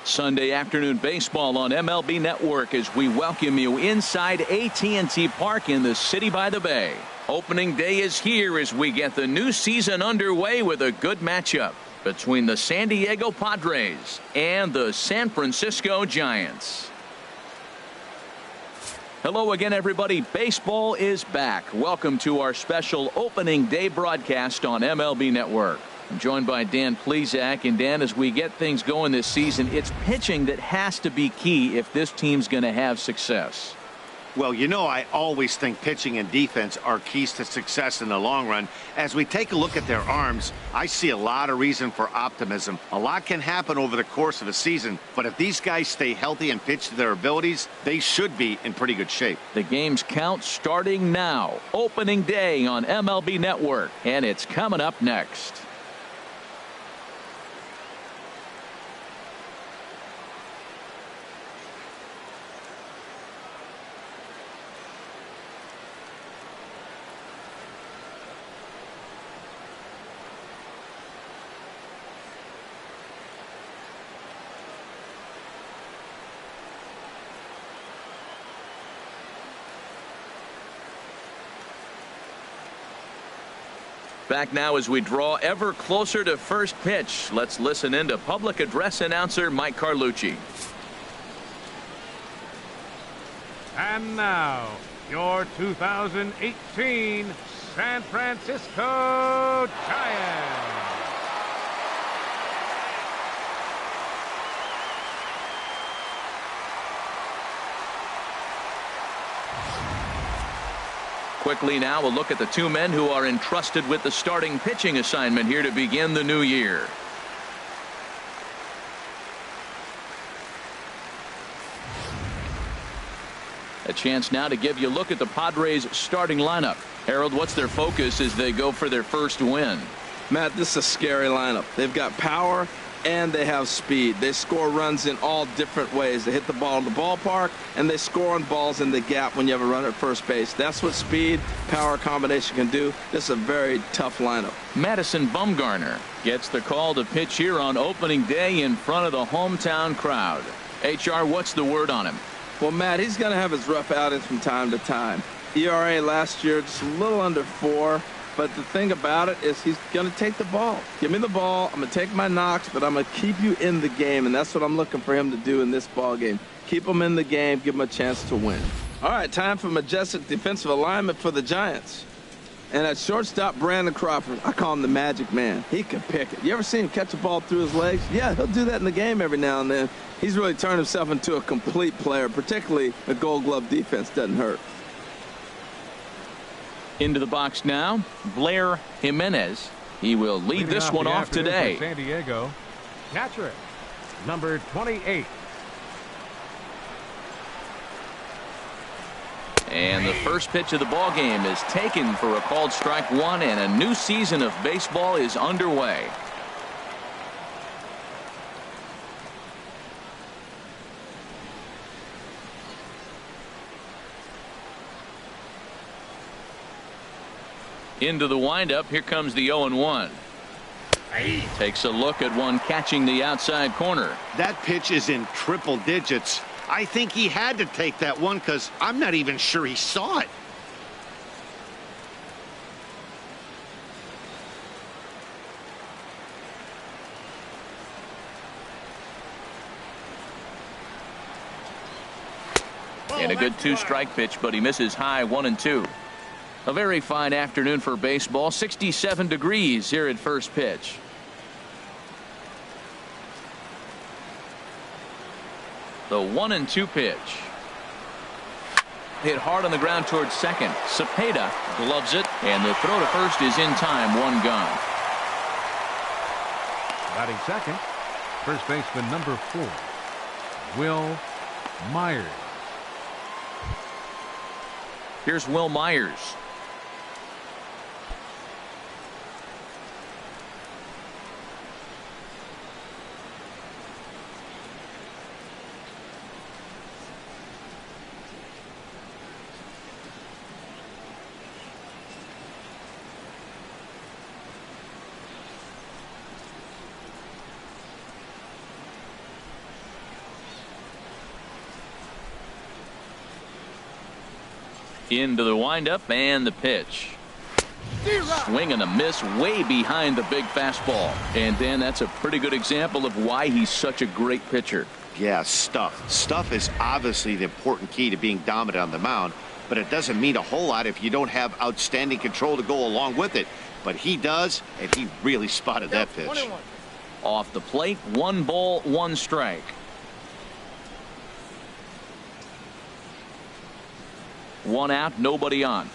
Sunday afternoon baseball on MLB Network as we welcome you inside AT&T Park in the city by the bay. Opening day is here as we get the new season underway with a good matchup between the San Diego Padres and the San Francisco Giants. Hello again, everybody. Baseball is back. Welcome to our special opening day broadcast on MLB Network. I'm joined by Dan Plesac. And Dan, as we get things going this season, it's pitching that has to be key if this team's going to have success. Well, you know, I always think pitching and defense are keys to success in the long run. As we take a look at their arms, I see a lot of reason for optimism. A lot can happen over the course of a season, but if these guys stay healthy and pitch to their abilities, they should be in pretty good shape. The game's count starting now. Opening day on MLB Network, and it's coming up next. Back now as we draw ever closer to first pitch. Let's listen in to public address announcer Mike Carlucci. And now, your 2018 San Francisco Giants. Quickly now, a look at the two men who are entrusted with the starting pitching assignment here to begin the new year. A chance now to give you a look at the Padres starting lineup. Harold, what's their focus as they go for their first win? Matt, this is a scary lineup. They've got power and they have speed. They score runs in all different ways. They hit the ball in the ballpark and they score on balls in the gap when you have a runner at first base. That's what speed, power combination can do. This is a very tough lineup. Madison Bumgarner gets the call to pitch here on opening day in front of the hometown crowd. HR, what's the word on him? Well, Matt, he's going to have his rough outings from time to time. ERA last year just a little under 4. But the thing about it is he's going to take the ball. Give me the ball. I'm going to take my knocks, but I'm going to keep you in the game, and that's what I'm looking for him to do in this ball game. Keep him in the game, give him a chance to win. All right, time for majestic defensive alignment for the Giants. And at shortstop, Brandon Crawford, I call him the magic man. He can pick it. You ever seen him catch a ball through his legs? Yeah, he'll do that in the game every now and then. He's really turned himself into a complete player, particularly a Gold Glove defense doesn't hurt. Into the box now, Blair Jimenez. He will lead this one off today. San Diego, catcher, number 28. And the first pitch of the ball game is taken for a called strike one, and a new season of baseball is underway. Into the windup. Here comes the 0-1. Takes a look at one catching the outside corner. That pitch is in triple digits. I think he had to take that one because I'm not even sure he saw it. And a good two-strike pitch, but he misses high 1-2. A very fine afternoon for baseball. 67 degrees here at first pitch. The 1-2 pitch. Hit hard on the ground towards second. Cepeda gloves it, and the throw to first is in time. One gone. Batting second, first baseman number 4, Will Myers. Here's Will Myers. Into the windup and the pitch. Swing and a miss way behind the big fastball. And Dan, that's a pretty good example of why he's such a great pitcher. Yeah, stuff. Stuff is obviously the important key to being dominant on the mound, but it doesn't mean a whole lot if you don't have outstanding control to go along with it. But he does, and he really spotted that pitch. 21. Off the plate, 1 ball, 1 strike. One out, nobody on.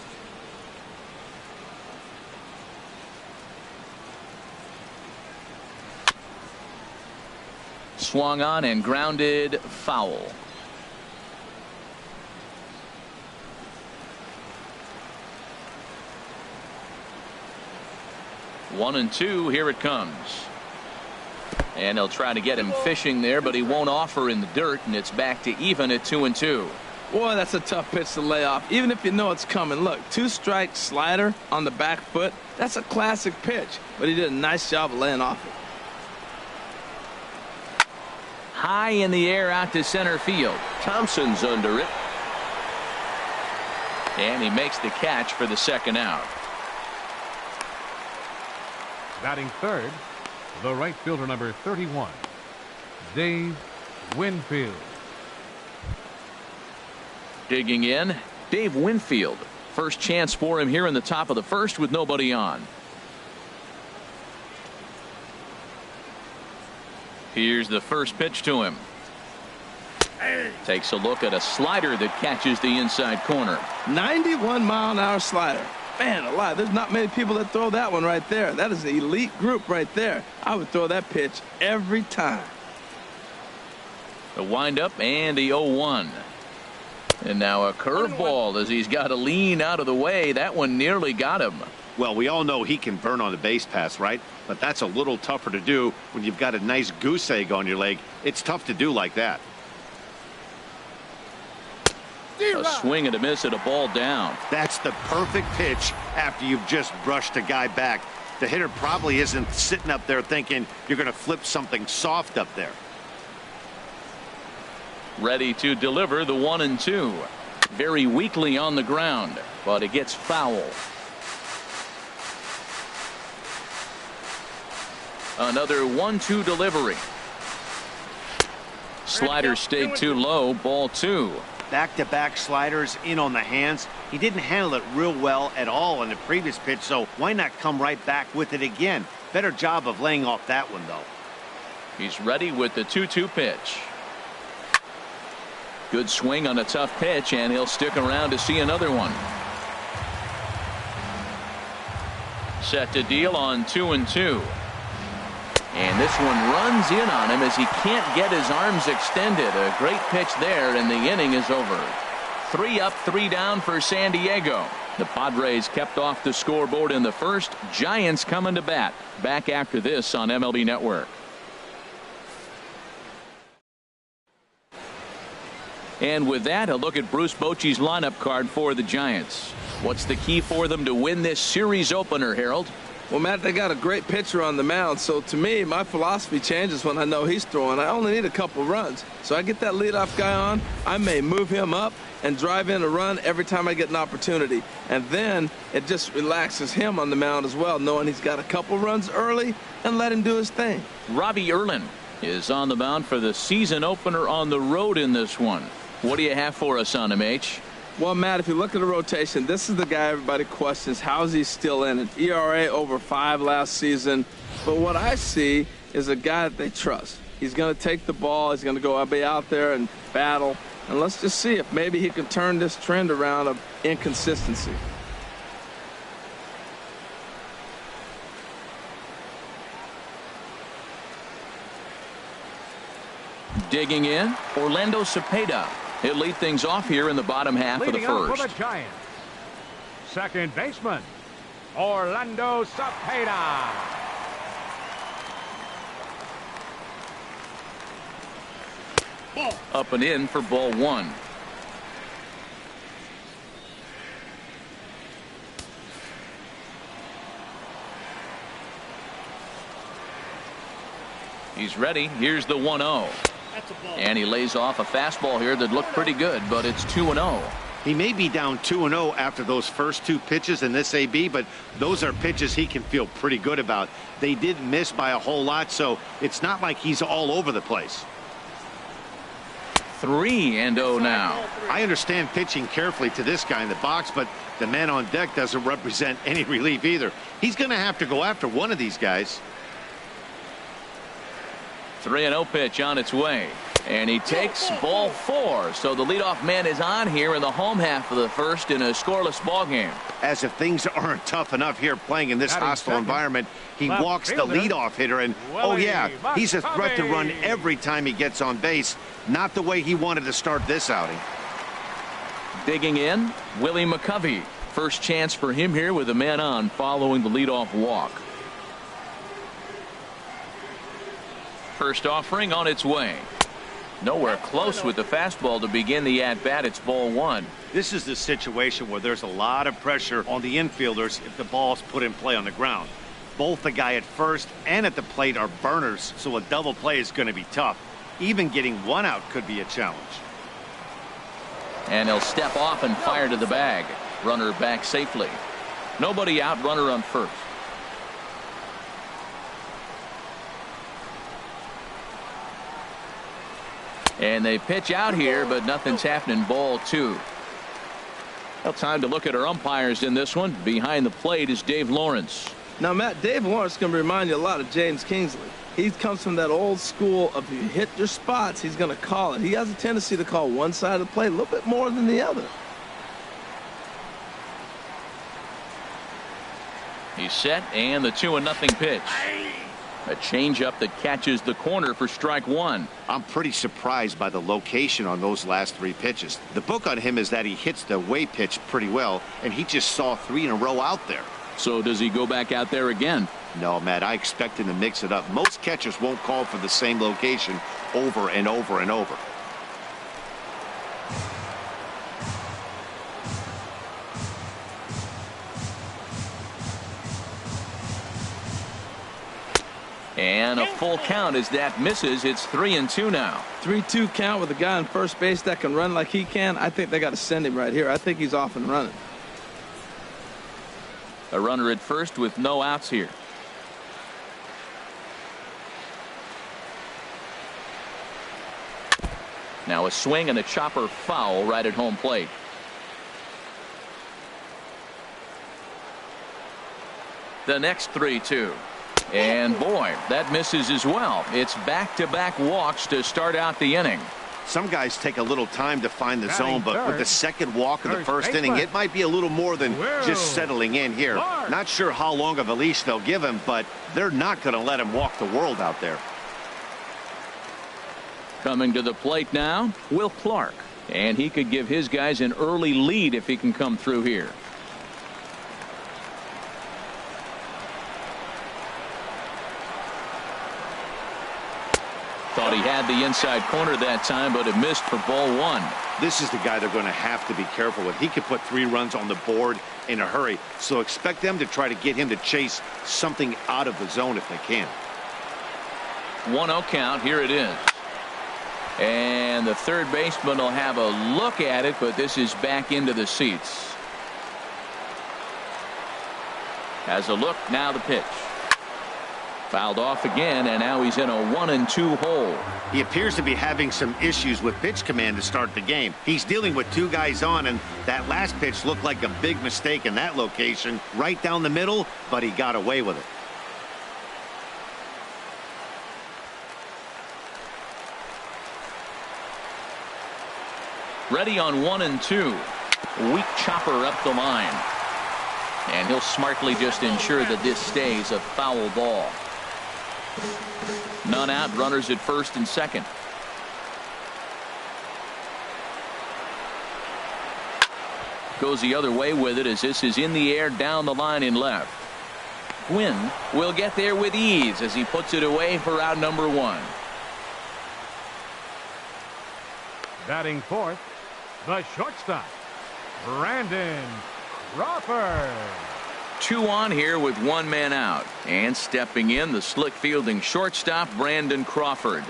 Swung on and grounded foul. One and two, here it comes. And they'll try to get him fishing there, but he won't offer in the dirt, and it's back to even at 2-2. Boy, that's a tough pitch to lay off, even if you know it's coming. Look, 2-strike slider on the back foot. That's a classic pitch, but he did a nice job of laying off it. High in the air out to center field. Thompson's under it. And he makes the catch for the second out. Batting third, the right fielder, number 31, Dave Winfield. Digging in, Dave Winfield. First chance for him here in the top of the first with nobody on. Here's the first pitch to him. Takes a look at a slider that catches the inside corner. 91-mile-an-hour slider. Man alive, there's not many people that throw that one right there. That is an elite group right there. I would throw that pitch every time. The windup and the 0-1. And now a curveball as he's got to lean out of the way. That one nearly got him. Well, we all know he can burn on the base pass, right? But that's a little tougher to do when you've got a nice goose egg on your leg. It's tough to do like that. A swing and a miss at a ball down. That's the perfect pitch after you've just brushed a guy back. The hitter probably isn't sitting up there thinking you're going to flip something soft up there. Ready to deliver the 1-2. Very weakly on the ground, but it gets foul. Another 1-2 delivery. Slider stayed too low. Ball 2. Back-to-back sliders in on the hands. He didn't handle it real well at all in the previous pitch, so why not come right back with it again? Better job of laying off that one, though. He's ready with the 2-2 pitch. Good swing on a tough pitch, and he'll stick around to see another one. Set to deal on 2-2. And this one runs in on him as he can't get his arms extended. A great pitch there, and the inning is over. 3 up, 3 down for San Diego. The Padres kept off the scoreboard in the first. Giants coming to bat. Back after this on MLB Network. And with that, a look at Bruce Bochy's lineup card for the Giants. What's the key for them to win this series opener, Harold? Well, Matt, they got a great pitcher on the mound, so to me, my philosophy changes when I know he's throwing. I only need a couple runs. So I get that leadoff guy on, I may move him up and drive in a run every time I get an opportunity. And then it just relaxes him on the mound as well, knowing he's got a couple runs early and let him do his thing. Robbie Erlin is on the mound for the season opener on the road in this one. What do you have for us on him, H? Well, Matt, if you look at the rotation, this is the guy everybody questions. How is he still in it? ERA over 5 last season. But what I see is a guy that they trust. He's going to take the ball. He's going to go be out there and battle. And let's just see if maybe he can turn this trend around of inconsistency. Digging in, Orlando Cepeda. He'll lead things off here in the bottom half of the first. For the Giants, second baseman, Orlando Cepeda. Up and in for ball 1. He's ready. Here's the 1-0. And he lays off a fastball here that looked pretty good, but it's 2-0. He may be down 2-0 after those first two pitches in this AB, but those are pitches he can feel pretty good about. They didn't miss by a whole lot, so it's not like he's all over the place. 3-0 now. I understand pitching carefully to this guy in the box, but the man on deck doesn't represent any relief either. He's going to have to go after one of these guys. 3-0 pitch on its way. And he takes ball 4. So the leadoff man is on here in the home half of the first in a scoreless ball game. As if things aren't tough enough here playing in this hostile environment, he walks the leadoff hitter, and oh yeah, he's a threat to run every time he gets on base. Not the way he wanted to start this outing. Digging in, Willie McCovey. First chance for him here with a man on following the leadoff walk. First offering on its way. Nowhere close with the fastball to begin the at-bat. It's ball 1. This is the situation where there's a lot of pressure on the infielders if the ball's put in play on the ground. Both the guy at first and at the plate are burners, so a double play is going to be tough. Even getting one out could be a challenge. And he'll step off and fire to the bag. Runner back safely. Nobody out, runner on first. And they pitch out here, but nothing's happening. Ball 2. Well, time to look at our umpires in this one. Behind the plate is Dave Lawrence. Now, Matt, Dave Lawrence can remind you a lot of James Kingsley. He comes from that old school of you hit your spots, he's going to call it. He has a tendency to call one side of the plate a little bit more than the other. He's set, and the 2-0 pitch. A changeup that catches the corner for strike 1. I'm pretty surprised by the location on those last 3 pitches. The book on him is that he hits the away pitch pretty well, and he just saw 3 in a row out there. So does he go back out there again? No, Matt, I expect him to mix it up. Most catchers won't call for the same location over and over and over. And a full count as that misses. It's 3-2 now. 3-2 count with a guy on first base that can run like he can. I think they got to send him right here. I think he's off and running. A runner at first with no outs here. Now a swing and a chopper foul right at home plate. The next 3-2. And boy, that misses as well. It's back-to-back walks to start out the inning. Some guys take a little time to find the zone, but with the second walk of the first inning, it might be a little more than just settling in here. Not sure how long of a leash they'll give him, but they're not going to let him walk the world out there. Coming to the plate now, Will Clark. And he could give his guys an early lead if he can come through here. Thought he had the inside corner that time, but it missed for ball 1. This is the guy they're going to have to be careful with. He could put 3 runs on the board in a hurry, so expect them to try to get him to chase something out of the zone if they can. 1-0 count. Here it is. And the third baseman will have a look at it, but this is back into the seats. Has a look, now the pitch. Fouled off again, and now he's in a 1-2 hole. He appears to be having some issues with pitch command to start the game. He's dealing with 2 guys on, and that last pitch looked like a big mistake in that location, right down the middle, but he got away with it. Ready on 1-2. Weak chopper up the line. And he'll smartly just ensure that this stays a foul ball. None out, runners at first and second. Goes the other way with it as this is in the air down the line in left. Gwynn will get there with ease as he puts it away for out number 1. Batting fourth, the shortstop, Brandon Crawford. 2 on here with 1 man out. And stepping in, the slick fielding shortstop, Brandon Crawford.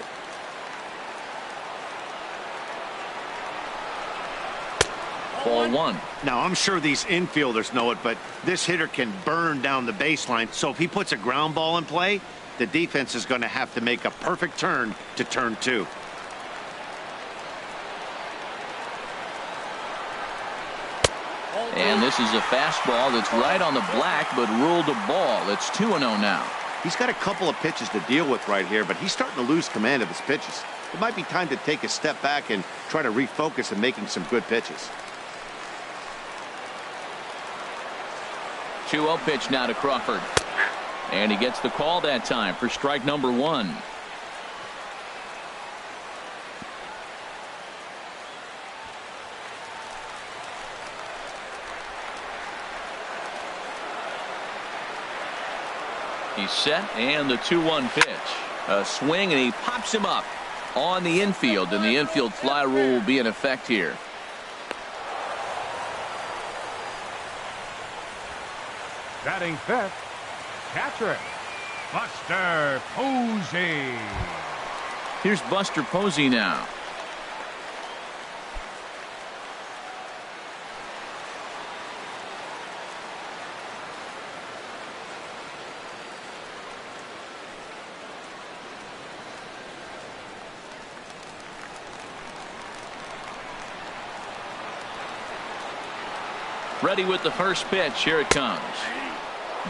Ball one. Now, I'm sure these infielders know it, but this hitter can burn down the baseline. So if he puts a ground ball in play, the defense is going to have to make a perfect turn to turn two. And this is a fastball that's right on the black, but ruled a ball. It's 2-0 now. He's got a couple of pitches to deal with right here, but he's starting to lose command of his pitches. It might be time to take a step back and try to refocus on making some good pitches. 2-0 pitch now to Crawford. And he gets the call that time for strike number one. He's set, and the 2-1 pitch. A swing, and he pops him up on the infield, and the infield fly rule will be in effect here. Batting fifth, catcher, Buster Posey. Here's Buster Posey now. Ready with the first pitch. Here it comes.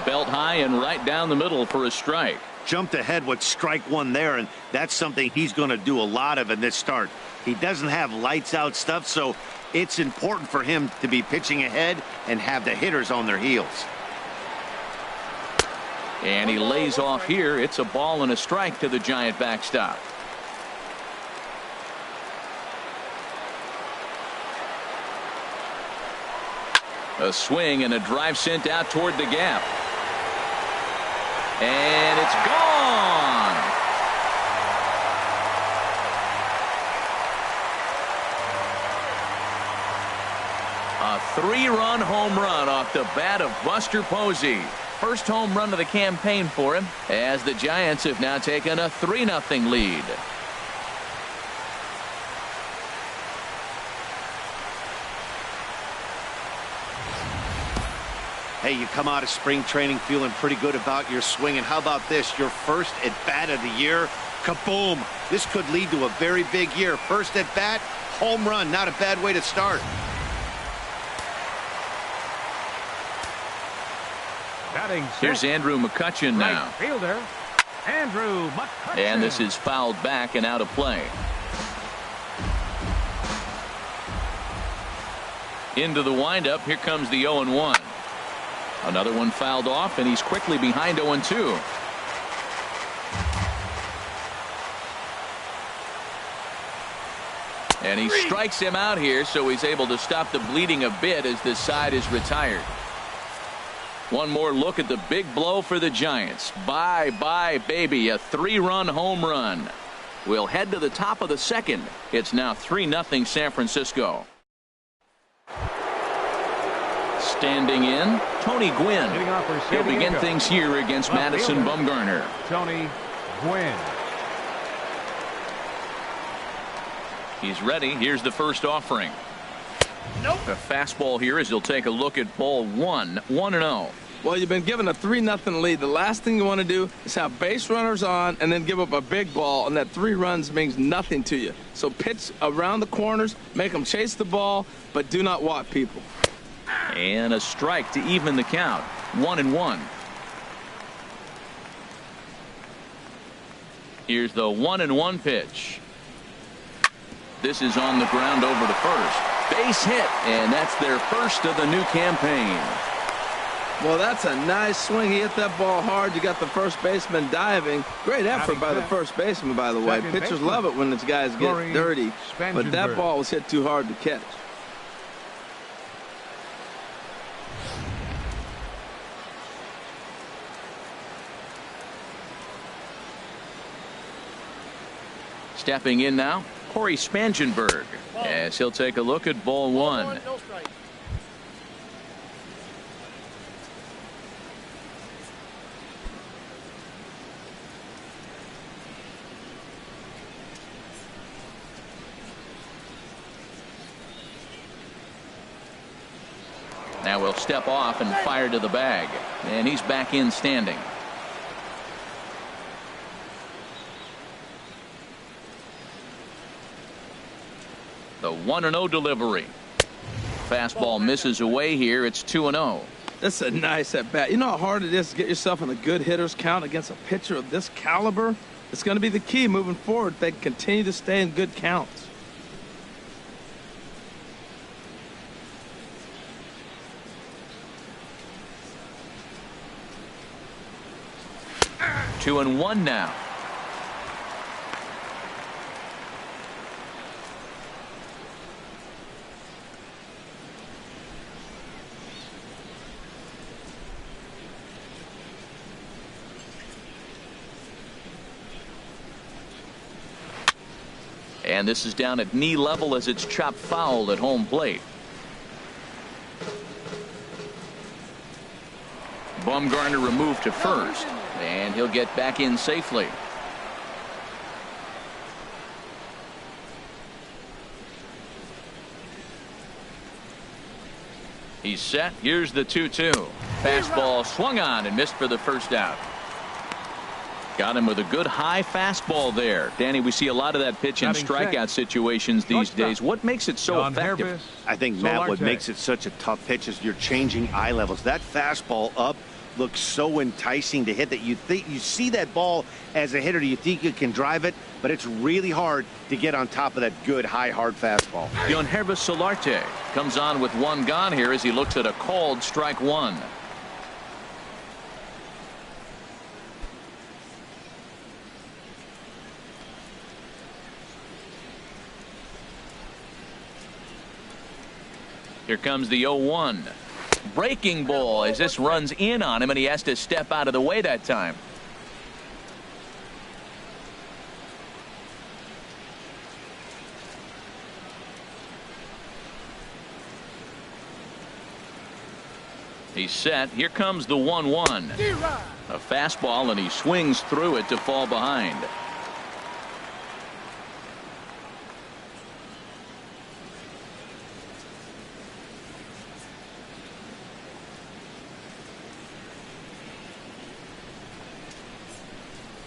Belt high and right down the middle for a strike. Jumped ahead with strike one there, and that's something he's going to do a lot of in this start. He doesn't have lights out stuff, so it's important for him to be pitching ahead and have the hitters on their heels. And he lays off here. It's a ball and a strike to the Giant backstop. A swing and a drive sent out toward the gap. And it's gone. A 3-run home run off the bat of Buster Posey. First home run of the campaign for him, as the Giants have now taken a 3-0 lead. Hey, you come out of spring training feeling pretty good about your swing, and how about this? Your first at bat of the year, kaboom! This could lead to a very big year. First at bat, home run, not a bad way to start. Batting Here's sixth, Andrew McCutchen now. right fielder, Andrew McCutchen. And this is fouled back and out of play. Into the windup. Here comes the 0-1. Another one fouled off, and he's quickly behind 0-2. And he strikes him out here, so he's able to stop the bleeding a bit as this side is retired. One more look at the big blow for the Giants. Bye-bye, baby. A 3-run home run. We'll head to the top of the second. It's now 3-0 San Francisco. Standing in, Tony Gwynn. He'll begin things here against Madison Bumgarner. Tony Gwynn. He's ready. Here's the first offering. Nope. A fastball here as he'll take a look at ball one. 1-0. Well, you've been given a 3-0 lead. The last thing you want to do is have base runners on and then give up a big ball, and that 3 runs means nothing to you. So pitch around the corners, make them chase the ball, but do not walk people. And a strike to even the count. 1-1. Here's the 1-1 pitch. This is on the ground over to first. Base hit, and that's their first of the new campaign. Well, that's a nice swing. He hit that ball hard. You got the first baseman diving. Great effort by the first baseman, by the way. Pitchers love it when these guys get dirty, but that ball was hit too hard to catch. Stepping in now, Corey Spangenberg, as he'll take a look at ball one. Now we'll step off and fire to the bag. And he's back in standing. The 1-0 delivery. Fastball misses away here. It's 2-0. That's a nice at bat. You know how hard it is to get yourself in a good hitter's count against a pitcher of this caliber? It's going to be the key moving forward. They can continue to stay in good counts. Two and one now. And this is down at knee level as it's chopped foul at home plate. Bumgarner removed to first, and he'll get back in safely. He's set. Here's the 2-2. Fastball swung on and missed for the first out. Got him with a good high fastball there. Danny, we see a lot of that pitch in strikeout situations these days. What makes it so effective? I think, Matt, what makes it such a tough pitch is you're changing eye levels. That fastball up looks so enticing to hit that you see that ball as a hitter. You think you can drive it, but it's really hard to get on top of that good high hard fastball. Yohannes Solarte comes on with one gone here as he looks at a called strike one. Here comes the 0-1. Breaking ball as this runs in on him, and he has to step out of the way that time. He's set. Here comes the 1-1. A fastball, and he swings through it to fall behind.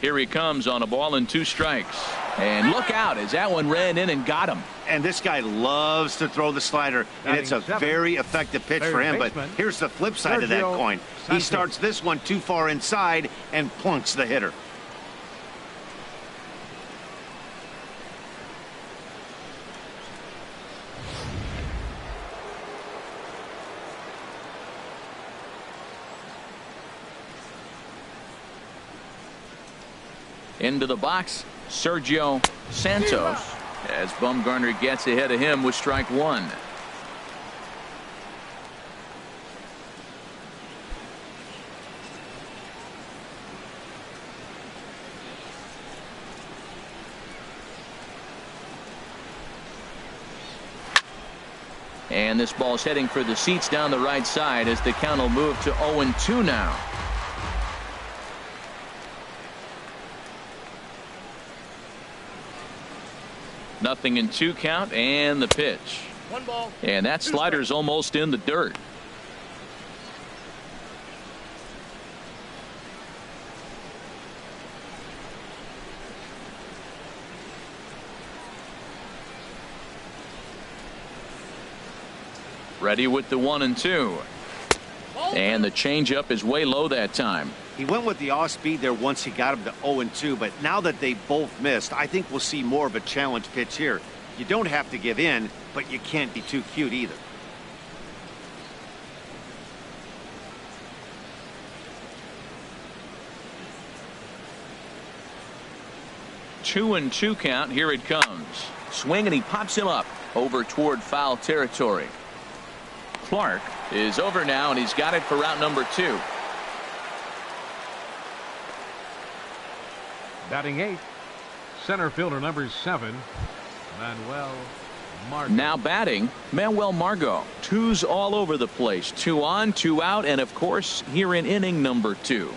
Here he comes on a ball and two strikes. And look out as that one ran in and got him. And this guy loves to throw the slider, and it's a very effective pitch for him. But here's the flip side of that coin. He starts this one too far inside and plunks the hitter. Into the box, Sergio Santos, as Bumgarner gets ahead of him with strike one. And this ball's heading for the seats down the right side as the count will move to 0-2 now. Nothing in two count, and the pitch. One ball. And that slider's almost in the dirt. Ready with the 1-2. And the changeup is way low that time. He went with the off speed there once he got him to 0-2, but now that they both missed, I think we'll see more of a challenge pitch here. You don't have to give in, but you can't be too cute either. Two and two count. Here it comes. Swing, and he pops him up over toward foul territory. Clark is over now, and he's got it for route number 2. Batting 8th, center fielder number 7, Manuel Margot. Now batting, Manuel Margot. Twos all over the place. 2 on, 2 out, and of course here in inning number 2.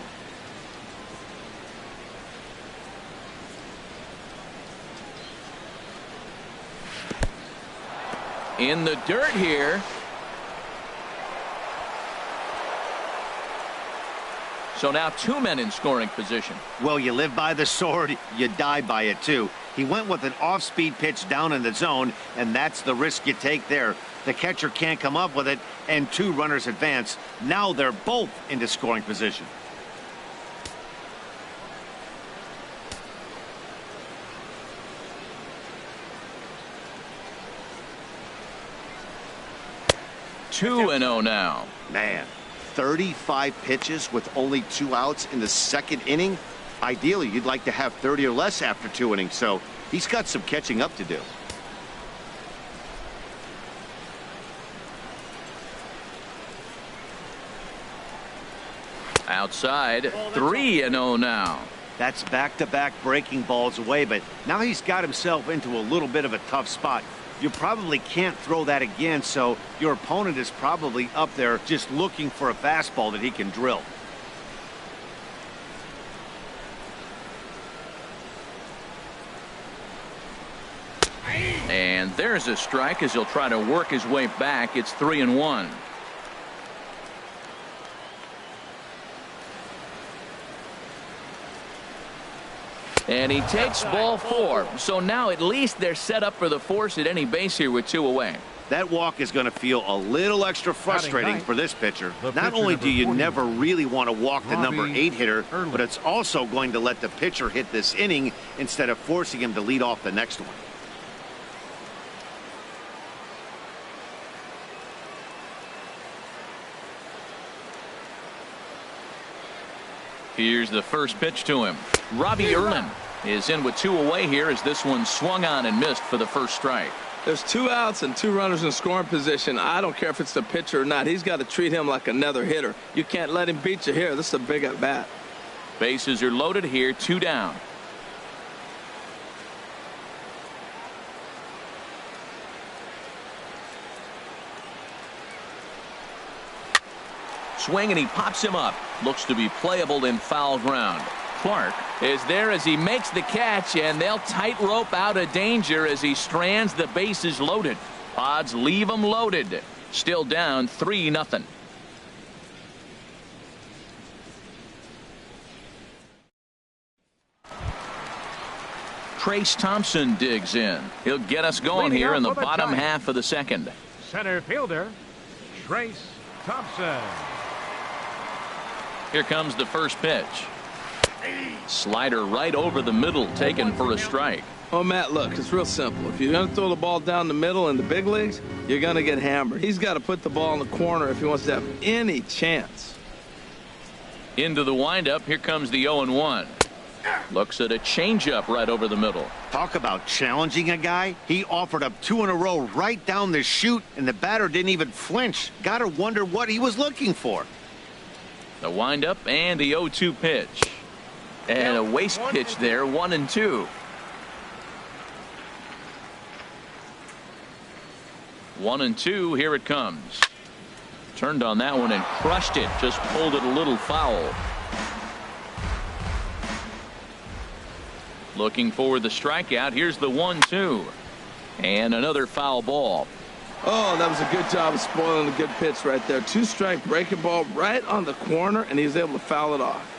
In the dirt here. So now 2 men in scoring position. Well, you live by the sword, you die by it too. He went with an off-speed pitch down in the zone, and that's the risk you take there. The catcher can't come up with it, and 2 runners advance. Now they're both into scoring position. Two and 0 now. Man, 35 pitches with only 2 outs in the second inning. Ideally, you'd like to have 30 or less after 2 innings, so he's got some catching up to do. Outside, 3 and 0 now. That's back-to-back breaking balls away, but now he's got himself into a little bit of a tough spot. You probably can't throw that again, so your opponent is probably up there just looking for a fastball that he can drill. And there's a strike as he'll try to work his way back. It's 3 and 1. And he takes ball 4. So now at least they're set up for the force at any base here with 2 away. That walk is going to feel a little extra frustrating for this pitcher. Not pitcher only do you 40. never really want to walk the number 8 hitter, but it's also going to let the pitcher hit this inning instead of forcing him to lead off the next one. Here's the first pitch to him. Robbie Erlin is in with 2 away here as this one swung on and missed for the first strike. There's 2 outs and 2 runners in scoring position. I don't care if it's the pitcher or not. He's got to treat him like another hitter. You can't let him beat you here. This is a big at bat. Bases are loaded here, 2 down. Swing and he pops him up. Looks to be playable in foul ground. Clark is there as he makes the catch, and they'll tightrope out of danger as he strands the bases loaded. Odds leave them loaded. Still down 3-0. Trace Thompson digs in. He'll get us going here in the bottom half of the second. Center fielder, Trace Thompson. Here comes the first pitch. Slider right over the middle, taken for a strike. Oh, Matt, look, it's real simple. If you're going to throw the ball down the middle in the big leagues, you're going to get hammered. He's got to put the ball in the corner if he wants to have any chance. Into the windup. Here comes the 0-1. Looks at a changeup right over the middle. Talk about challenging a guy. He offered up 2 in a row right down the chute, and the batter didn't even flinch. Gotta wonder what he was looking for. The windup and the 0-2 pitch. And a waste pitch there, 1-2. 1-2, here it comes. Turned on that one and crushed it. Just pulled it a little foul. Looking for the strikeout. Here's the 1-2. And another foul ball. Oh, that was a good job of spoiling a good pitch right there. 2-strike breaking ball right on the corner, and he was able to foul it off.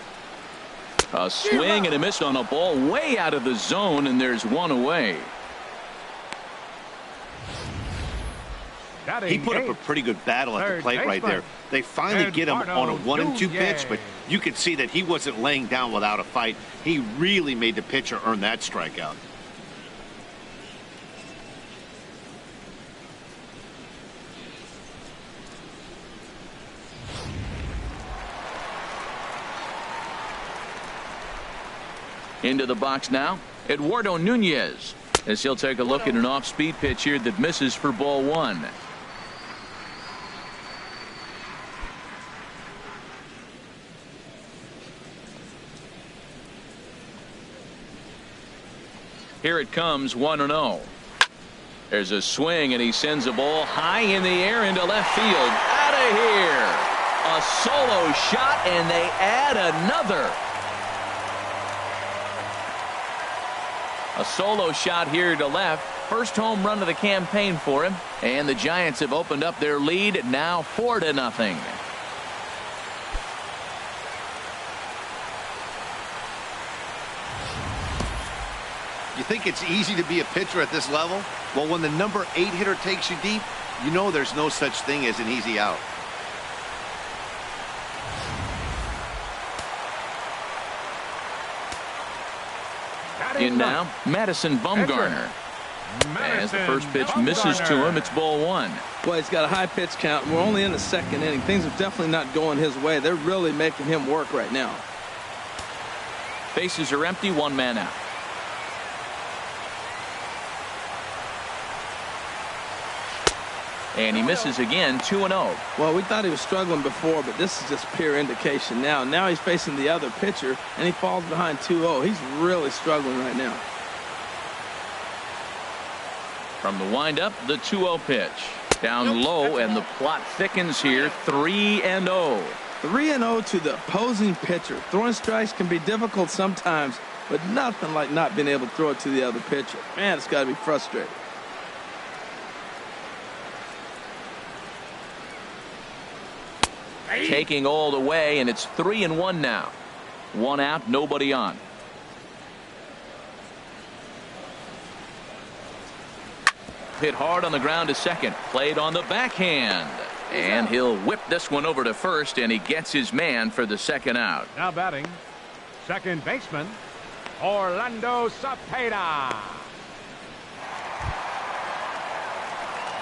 A swing and a miss on a ball way out of the zone, and there's 1 away. He put up a pretty good battle at the plate right there. They finally get him on a 1-2 pitch, but you could see that he wasn't laying down without a fight. He really made the pitcher earn that strikeout. Into the box now, Eduardo Nunez, as he'll take a look at an off-speed pitch here that misses for ball 1. Here it comes, 1-0. There's a swing, and he sends a ball high in the air into left field. Out of here. A solo shot, and they add another. A solo shot here to left. First home run of the campaign for him. And the Giants have opened up their lead now 4-0. You think it's easy to be a pitcher at this level? Well, when the number 8 hitter takes you deep, you know there's no such thing as an easy out. In now, Madison Bumgarner. As the first pitch misses to him, it's ball 1. Boy, he's got a high pitch count. We're only in the second inning. Things are definitely not going his way. They're really making him work right now. Bases are empty, 1 man out. And he misses again, 2-0. Well, we thought he was struggling before, but this is just pure indication now. Now he's facing the other pitcher, and he falls behind 2-0. He's really struggling right now. From the windup, the 2-0 pitch. Down low, and the plot thickens here, 3-0. 3-0 to the opposing pitcher. Throwing strikes can be difficult sometimes, but nothing like not being able to throw it to the other pitcher. Man, it's got to be frustrating. Taking all the way, and it's 3-1 now. 1 out, nobody on. Hit hard on the ground to second. Played on the backhand. And he'll whip this one over to first, and he gets his man for the second out. Now batting, second baseman, Orlando Cepeda.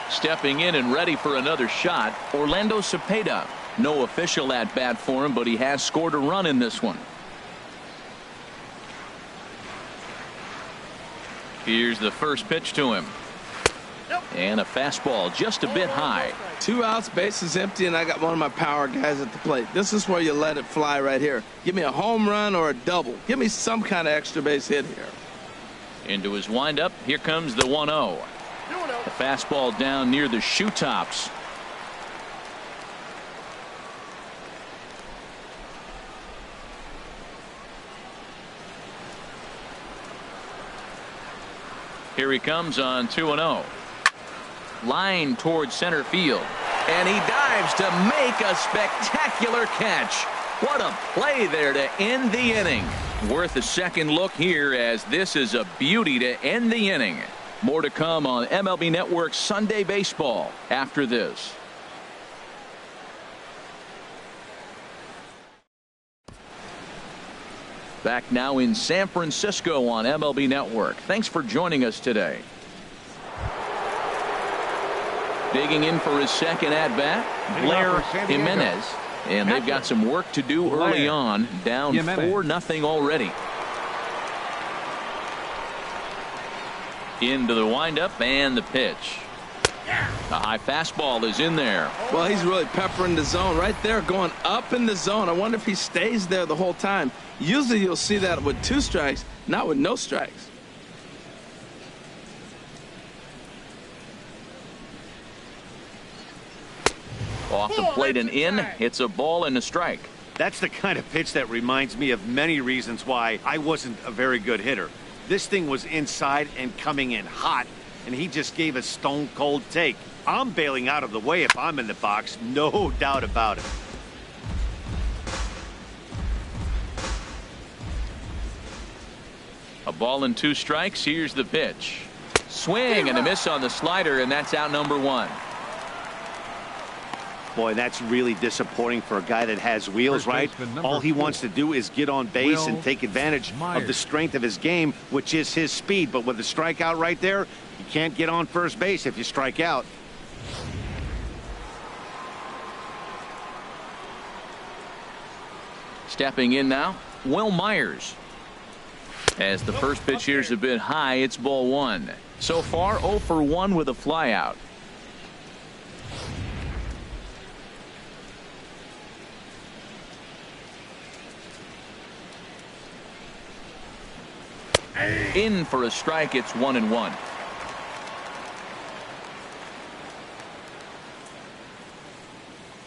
Stepping in and ready for another shot, Orlando Cepeda. No official at bat for him, but he has scored a run in this one. Here's the first pitch to him. And a fastball just a bit high. 2 outs, bases empty, and I got one of my power guys at the plate. This is where you let it fly right here. Give me a home run or a double. Give me some kind of extra base hit here. Into his windup, here comes the 1-0. The fastball down near the shoe tops. Here he comes on 2-0. Line towards center field. And he dives to make a spectacular catch. What a play there to end the inning. Worth a second look here, as this is a beauty to end the inning. More to come on MLB Network Sunday Baseball after this. Back now in San Francisco on MLB Network. Thanks for joining us today. Digging in for his second at-bat, Blair Jimenez. And they've got some work to do early on, down 4-0 already. Into the windup and the pitch. A high fastball is in there. Well, he's really peppering the zone right there, going up in the zone. I wonder if he stays there the whole time. Usually you'll see that with 2 strikes, not with no strikes. Off the plate and in. It's a ball and a strike. That's the kind of pitch that reminds me of many reasons why I wasn't a very good hitter. This thing was inside and coming in hot, and he just gave a stone-cold take. I'm bailing out of the way if I'm in the box, no doubt about it. A ball and 2 strikes. Here's the pitch. Swing and a miss on the slider, and that's out number 1. Boy, that's really disappointing for a guy that has wheels, right? All he wants to do is get on base and take advantage of the strength of his game, which is his speed. But with a strikeout right there, you can't get on first base if you strike out. Stepping in now, Will Myers. As the first pitch here's a bit high, it's ball 1. So far, 0 for 1 with a flyout. In for a strike. It's 1-1.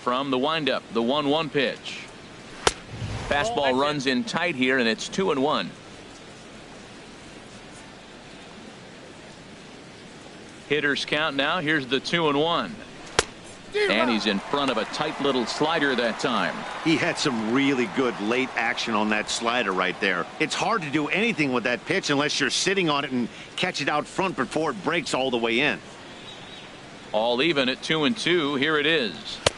From the windup, the 1-1 pitch. Fastball runs in tight here, and it's 2-1. Hitters count now. Here's the 2-1. And he's in front of a tight little slider that time. He had some really good late action on that slider right there. It's hard to do anything with that pitch unless you're sitting on it and catch it out front before it breaks all the way in. All even at 2-2. Here it is.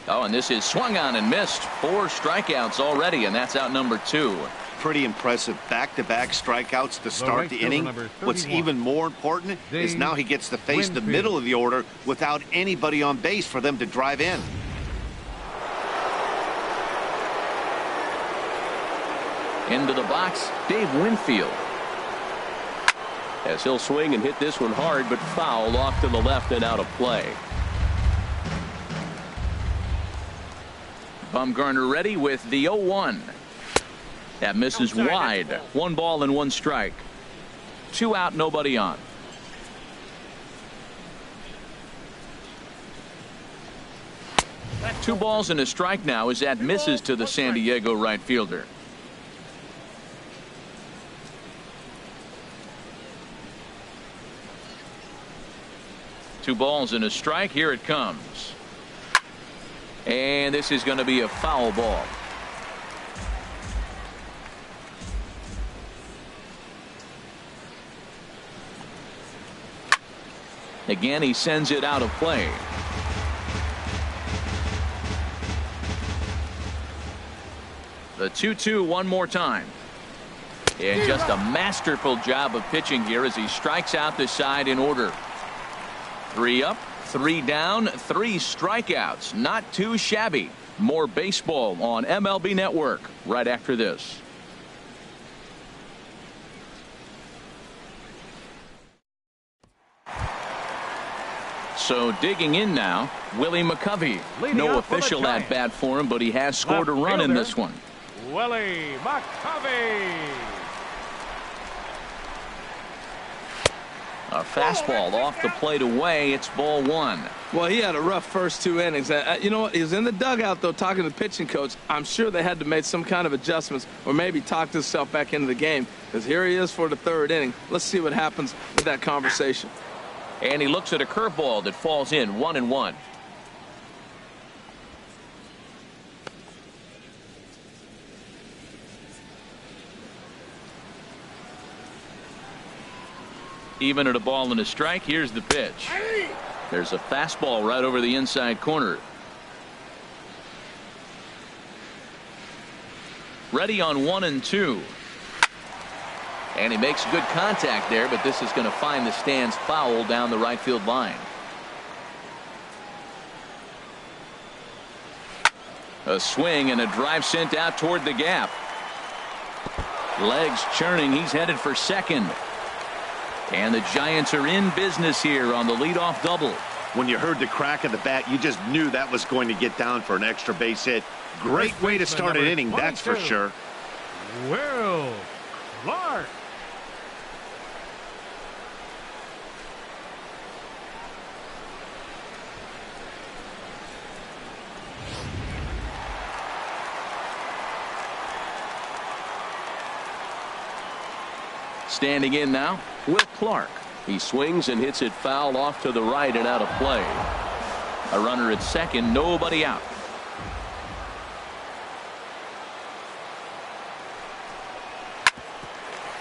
Oh, and this is swung on and missed. 4 strikeouts already, and that's out number 2. Pretty impressive back-to-back strikeouts to start the inning. What's even more important is now he gets to face the middle of the order without anybody on base for them to drive in. Into the box, Dave Winfield. As he'll swing and hit this one hard, but foul off to the left and out of play. Bumgarner ready with the 0-1. That misses wide. 1 ball and 1 strike. 2 out, nobody on. Two balls and a strike now as that misses to the San Diego right fielder. Two balls and a strike. Here it comes. And this is going to be a foul ball. Again, he sends it out of play. The 2-2 one more time. And just a masterful job of pitching here as he strikes out the side in order. 3 up, 3 down, 3 strikeouts. Not too shabby. More baseball on MLB Network right after this. So digging in now, Willie McCovey. No official at bat for him, but he has scored a run in this one. Willie McCovey. A fastball off the plate away. It's ball 1. Well, he had a rough first 2 innings. You know what? He was in the dugout, though, talking to the pitching coach. I'm sure they had to make some kind of adjustments or maybe talked himself back into the game, because here he is for the 3rd inning. Let's see what happens with that conversation. And he looks at a curveball that falls in. 1-1. Even at a ball and a strike. Here's the pitch. There's a fastball right over the inside corner. Ready on 1-2. And he makes good contact there, but this is going to find the stands foul down the right field line. A swing and a drive sent out toward the gap. Legs churning. He's headed for second. And the Giants are in business here on the leadoff double. When you heard the crack of the bat, you just knew that was going to get down for an extra base hit. Great way to start an inning, that's for sure. Will Clark. Standing in now, Will Clark. He swings and hits it foul off to the right and out of play. A runner at second, nobody out.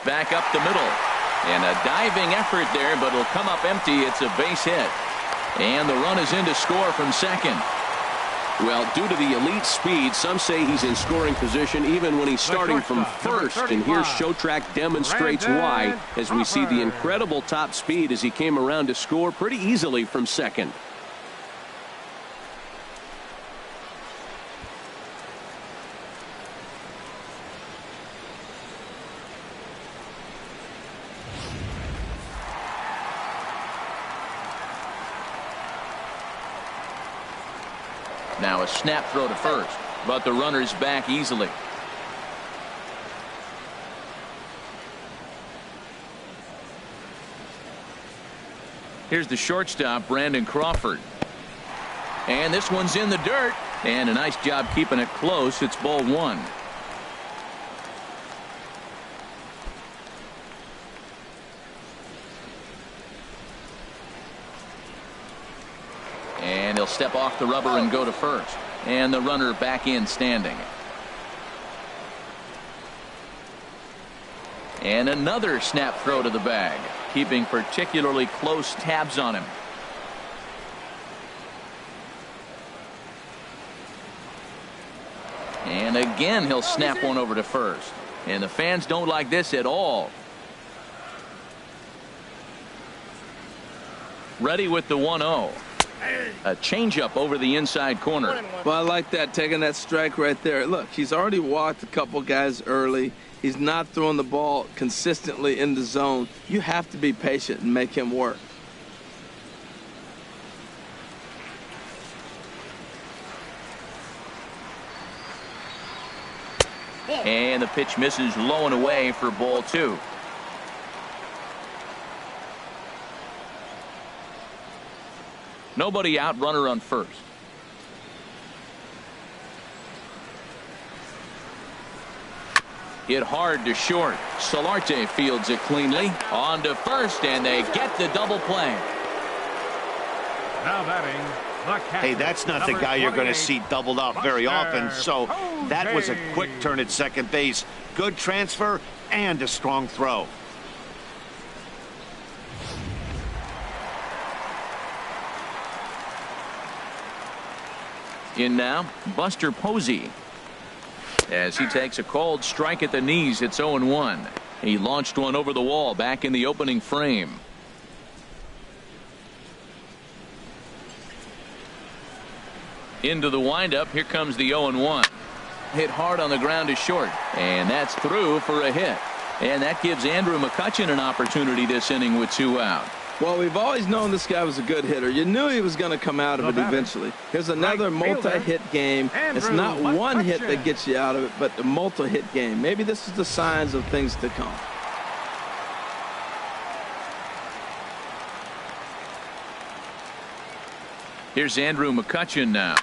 Back up the middle. And a diving effort there, but it'll come up empty. It's a base hit. And the run is in to score from second. Well, due to the elite speed, some say he's in scoring position even when he's starting from first. And here Showtrack demonstrates why, as we see the incredible top speed as he came around to score pretty easily from second. Now a snap throw to first, but the runner's back easily. Here's the shortstop, Brandon Crawford. And this one's in the dirt. And a nice job keeping it close. It's ball 1. And He'll step off the rubber and go to first. And the runner back in standing. And another snap throw to the bag, keeping particularly close tabs on him. And again, he'll snap one over to first. And the fans don't like this at all. Ready with the 1-0. A changeup over the inside corner. Well, I like that, taking that strike right there. Look, he's already walked a couple guys early. He's not throwing the ball consistently in the zone. You have to be patient and make him work. And the pitch misses low and away for ball 2. Nobody out, runner on first. Hit hard to short. Solarte fields it cleanly. On to first, and they get the double play. Now batting, the catcher, Hey, that's not the number guy you're going to 28, see doubled up very often. So that was a quick turn at second base. Good transfer and a strong throw. In now, Buster Posey. As he takes a called strike at the knees, it's 0-1. He launched one over the wall back in the opening frame. Into the windup, here comes the 0-1. Hit hard on the ground to short, and that's through for a hit. And that gives Andrew McCutchen an opportunity this inning with 2 out. Well, we've always known this guy was a good hitter. You knew he was going to come out of it eventually. Here's another multi-hit game. It's not one hit that gets you out of it, but the multi-hit game. Maybe this is the signs of things to come. Here's Andrew McCutchen now.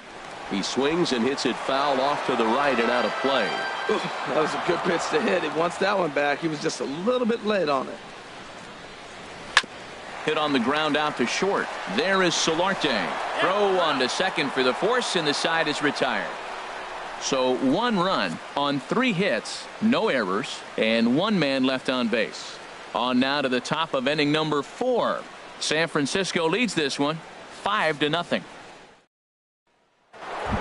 He swings and hits it foul off to the right and out of play. Ooh, that was a good pitch to hit. He wants that one back. He was just a little bit late on it. Hit on the ground out to short. There is Solarte. Throw on to second for the force, and the side is retired. So 1 run on 3 hits, no errors, and 1 man left on base. On now to the top of inning number 4. San Francisco leads this one 5-0.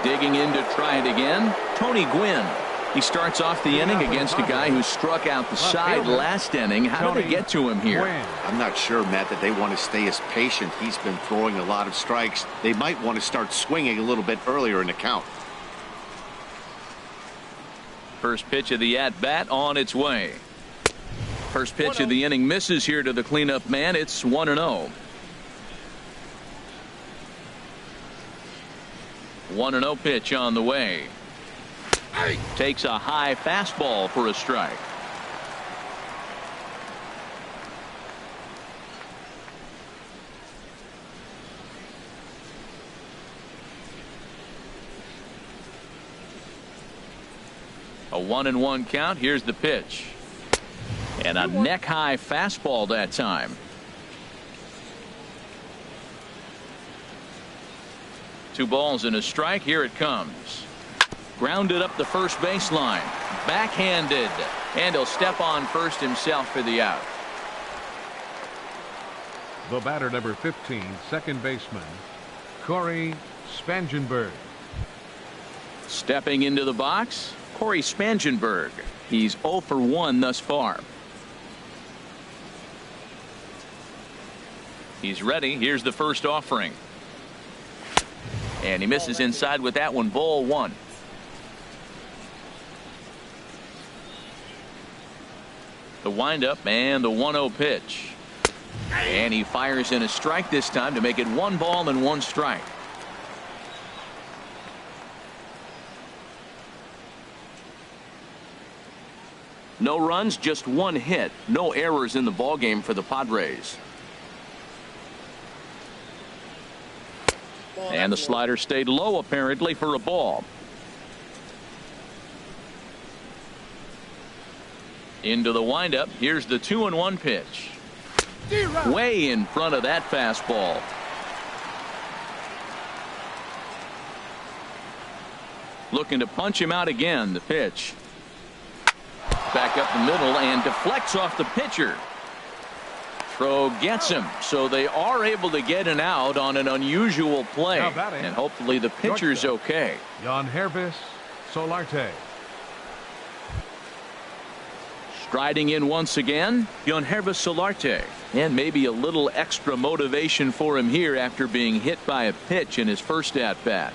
Digging in to try it again, Tony Gwynn. He starts off the inning against a guy who struck out the side last inning. How did they get to him here? I'm not sure, Matt, that they want to stay as patient. He's been throwing a lot of strikes. They might want to start swinging a little bit earlier in the count. First pitch of the at-bat on its way. First pitch of the inning misses here to the cleanup man. It's 1-0. 1-0 pitch on the way. Takes a high fastball for a strike. A 1-1 count. Here's the pitch. And a neck-high fastball that time. 2 balls and a strike. Here it comes. Grounded up the first baseline. Backhanded. And he'll step on first himself for the out. The batter, number 15, second baseman, Corey Spangenberg. Stepping into the box, Corey Spangenberg. He's 0 for 1 thus far. He's ready. Here's the first offering. And he misses inside with that one. Ball 1. The windup and the 1-0 pitch. And he fires in a strike this time to make it 1 ball and 1 strike. No runs, just 1 hit. No errors in the ballgame for the Padres. And the slider stayed low apparently for a ball. Into the windup. Here's the 2-1 pitch. Way in front of that fastball. Looking to punch him out again. The pitch. Back up the middle and deflects off the pitcher. Throw gets him. So they are able to get an out on an unusual play. And hopefully the pitcher's okay. Yangervis Solarte. Striding in once again, Yangervis Solarte. And maybe a little extra motivation for him here after being hit by a pitch in his first at-bat.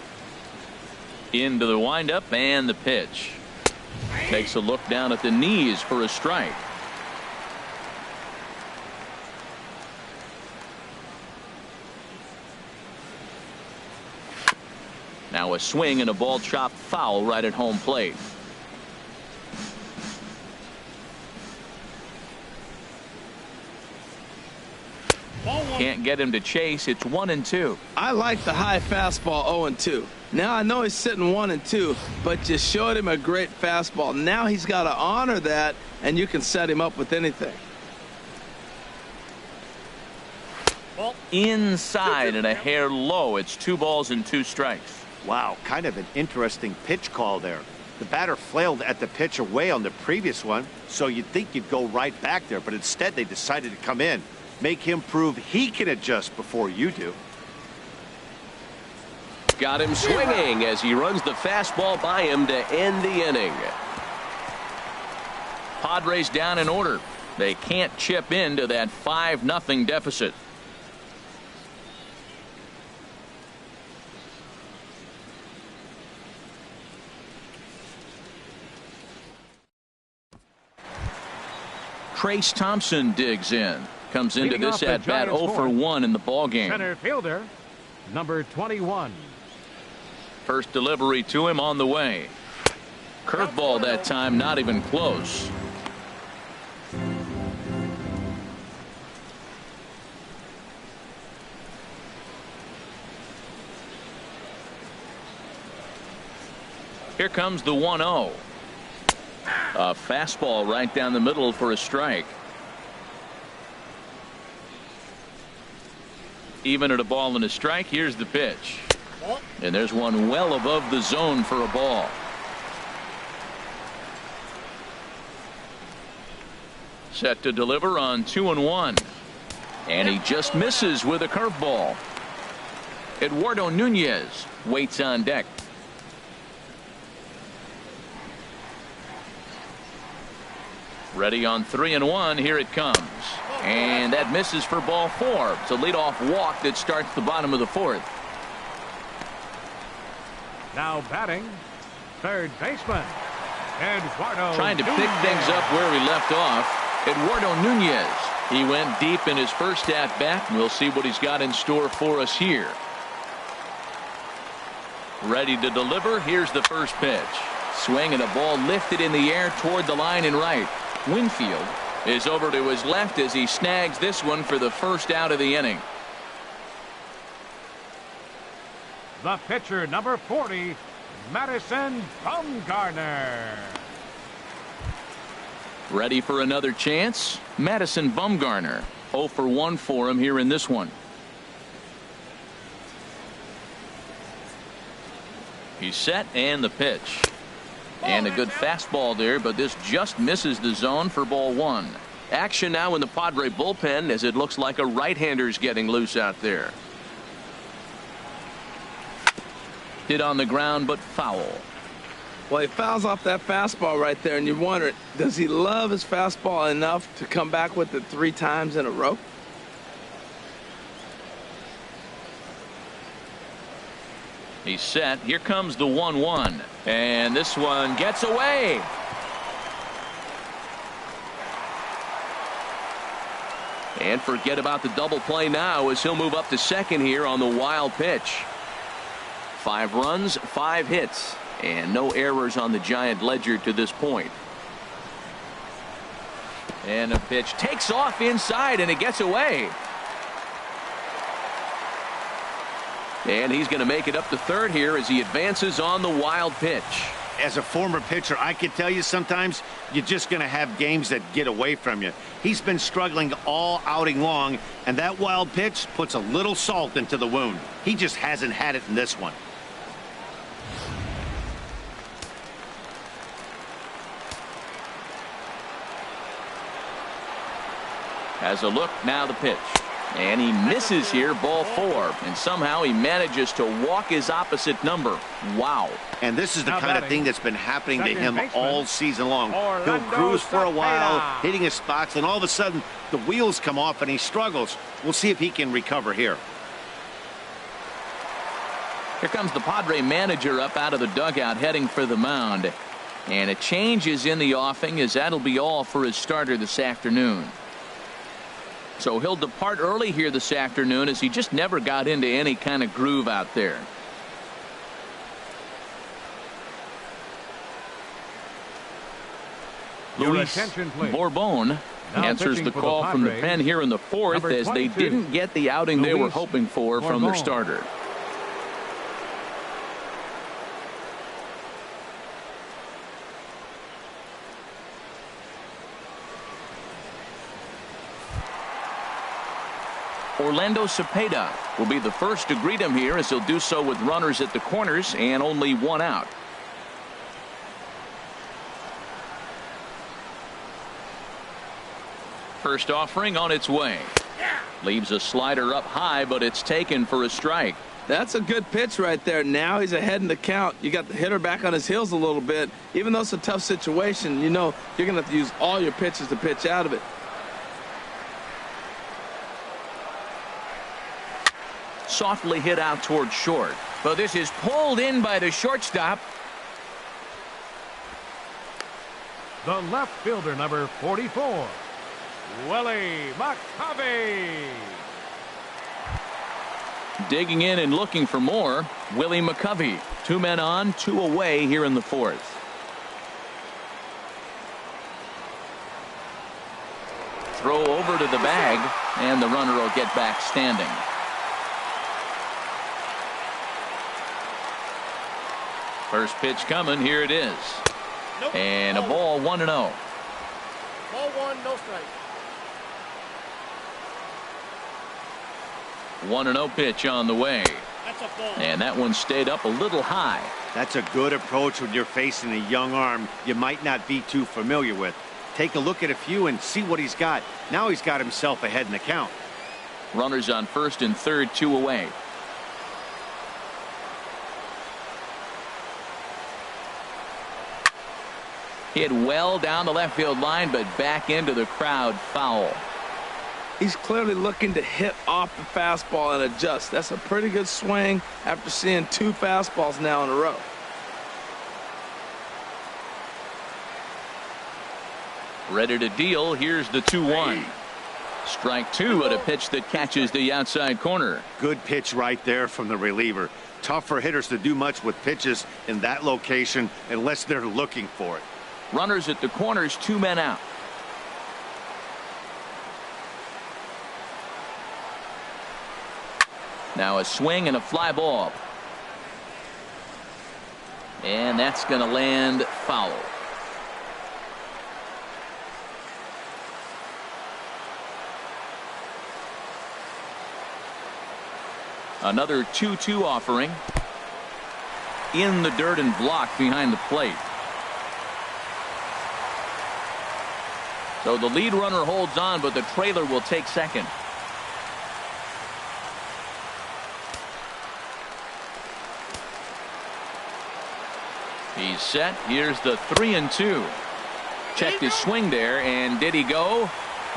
Into the windup and the pitch. Takes a look down at the knees for a strike. Now a swing and a ball chopped foul right at home plate. Can't get him to chase. It's 1-2. I like the high fastball 0-2. Now I know he's sitting 1-2, but you showed him a great fastball. Now he's got to honor that, and you can set him up with anything. Inside and a hair low. It's 2 balls and 2 strikes. Wow, kind of an interesting pitch call there. The batter flailed at the pitch away on the previous one, so you'd think you'd go right back there, but instead they decided to come in. Make him prove he can adjust before you do. Got him swinging as he runs the fastball by him to end the inning. Padres down in order. They can't chip into that 5-0 deficit. Trace Thompson digs in. Comes into this at bat 0 for 1 in the ball game. Center fielder, number 21. First delivery to him on the way. Curveball that time, not even close. Here comes the 1-0. A fastball right down the middle for a strike. Even at a ball and a strike, here's the pitch. And there's one well above the zone for a ball. Set to deliver on 2-1. And he just misses with a curveball. Eduardo Nunez waits on deck. Ready on 3-1. Here it comes. And that misses for ball 4. It's a leadoff walk that starts the bottom of the 4th. Now batting, third baseman, Eduardo Trying to pick things up where we left off. Eduardo Nunez. He went deep in his first at-bat. We'll see what he's got in store for us here. Ready to deliver. Here's the first pitch. Swing and a ball lifted in the air toward the line and right. Winfield is over to his left as he snags this one for the first out of the inning. The pitcher, number 40, Madison Bumgarner. Ready for another chance. Madison Bumgarner. 0 for 1 for him here in this one. He's set and the pitch. And a good fastball there, but this just misses the zone for ball 1. Action now in the Padre bullpen as it looks like a right-hander's getting loose out there. Hit on the ground, but foul. Well, he fouls off that fastball right there, and you wonder, does he love his fastball enough to come back with it 3 times in a row? He's set. Here comes the 1-1. And this one gets away. And forget about the double play now as he'll move up to second here on the wild pitch. 5 runs, 5 hits, and no errors on the Giant ledger to this point. And a pitch takes off inside, and it gets away. And he's going to make it up to third here as he advances on the wild pitch. As a former pitcher, I can tell you sometimes you're just going to have games that get away from you. He's been struggling all outing long, and that wild pitch puts a little salt into the wound. He just hasn't had it in this one. Has a look, now the pitch. And he misses here, ball 4. And somehow he manages to walk his opposite number. Wow. And this is the kind of thing that's been happening to him all season long. He'll Orlando cruise for a while, Cepeda. hitting his spots, and all of a sudden the wheels come off and he struggles. We'll see if he can recover here. Here comes the Padre manager up out of the dugout heading for the mound. And a change is in the offing, as that'll be all for his starter this afternoon. So he'll depart early here this afternoon, as he just never got into any kind of groove out there. Luis Bourbon answers the call from the pen here in the 4th, as they didn't get the outing they were hoping for from their starter. Orlando Cepeda will be the first to greet him here, as he'll do so with runners at the corners and only 1 out. First offering on its way. Leaves a slider up high, but it's taken for a strike. That's a good pitch right there. Now he's ahead in the count. You got the hitter back on his heels a little bit. Even though it's a tough situation, you know you're going to have to use all your pitches to pitch out of it. Softly hit out toward short, but this is pulled in by the shortstop. The left fielder, number 44, Willie McCovey. Digging in and looking for more, Willie McCovey. 2 men on, 2 away here in the 4th. Throw over to the bag, and the runner will get back standing. First pitch coming, here it is. And a ball, 1-0. Ball 1, no strike. 1-0 pitch on the way. That's a ball. And that one stayed up a little high. That's a good approach when you're facing a young arm you might not be too familiar with. Take a look at a few and see what he's got. Now he's got himself ahead in the count. Runners on first and third, 2 away. Hit well down the left field line, but back into the crowd, foul. He's clearly looking to hit off the fastball and adjust. That's a pretty good swing after seeing 2 fastballs now in a row. Ready to deal. Here's the 2-1. Strike 2 at a pitch that catches the outside corner. Good pitch right there from the reliever. Tough for hitters to do much with pitches in that location unless they're looking for it. Runners at the corners, 2 men out. Now a swing and a fly ball. And that's going to land foul. Another 2-2 offering. In the dirt and blocked behind the plate. So the lead runner holds on, but the trailer will take second. He's set. Here's the 3-2. Checked his swing there, and did he go?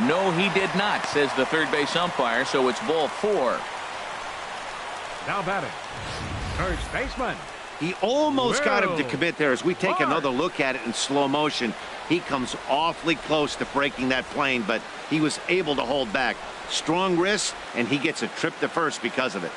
No, he did not, says the third base umpire, so it's ball 4. Now batting, first baseman. He almost got him to Will commit there. As we take Clark. another look at it in slow motion, he comes awfully close to breaking that plane, but he was able to hold back. Strong wrist, and he gets a trip to first because of it.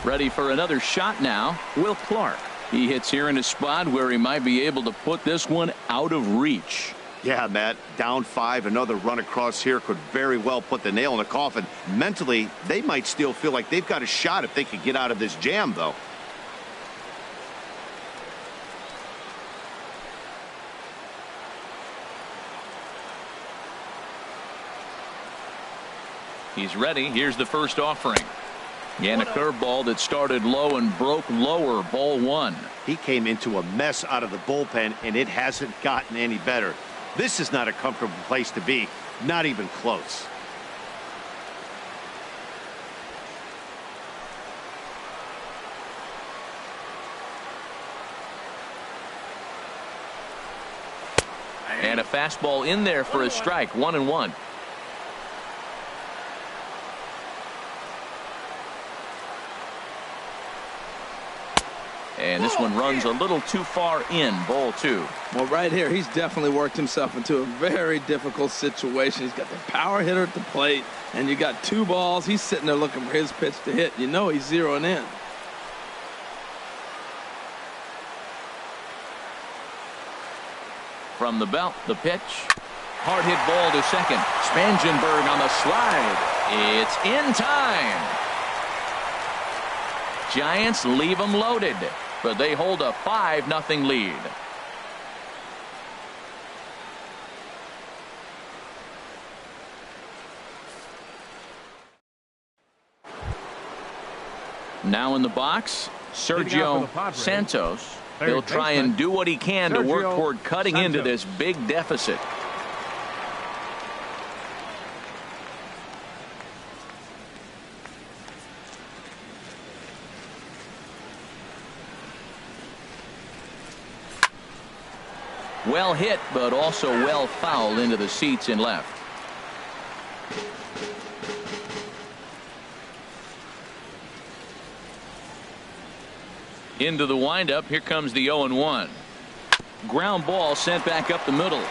Ready for another shot now, Will Clark. He hits here in a spot where he might be able to put this one out of reach. Yeah, Matt, down 5, another run across here could very well put the nail in the coffin. Mentally, they might still feel like they've got a shot if they could get out of this jam, though. He's ready. Here's the first offering. And a curveball that started low and broke lower, ball 1. He came into a mess out of the bullpen, and it hasn't gotten any better. This is not a comfortable place to be, not even close. And a fastball in there for a strike, 1-1. And this one runs a little too far in, ball 2. Well, right here, he's definitely worked himself into a very difficult situation. He's got the power hitter at the plate, and you got 2 balls. He's sitting there looking for his pitch to hit. You know he's zeroing in. From the belt, the pitch. Hard hit ball to second. Spangenberg on the slide. It's in time. Giants leave them loaded, but they hold a 5-0 lead. Now in the box, Sergio Santos. He'll try and do what he can to work toward cutting into this big deficit. Well hit, but also well fouled into the seats in left. Into the windup. Here comes the 0-1. Ground ball sent back up the middle.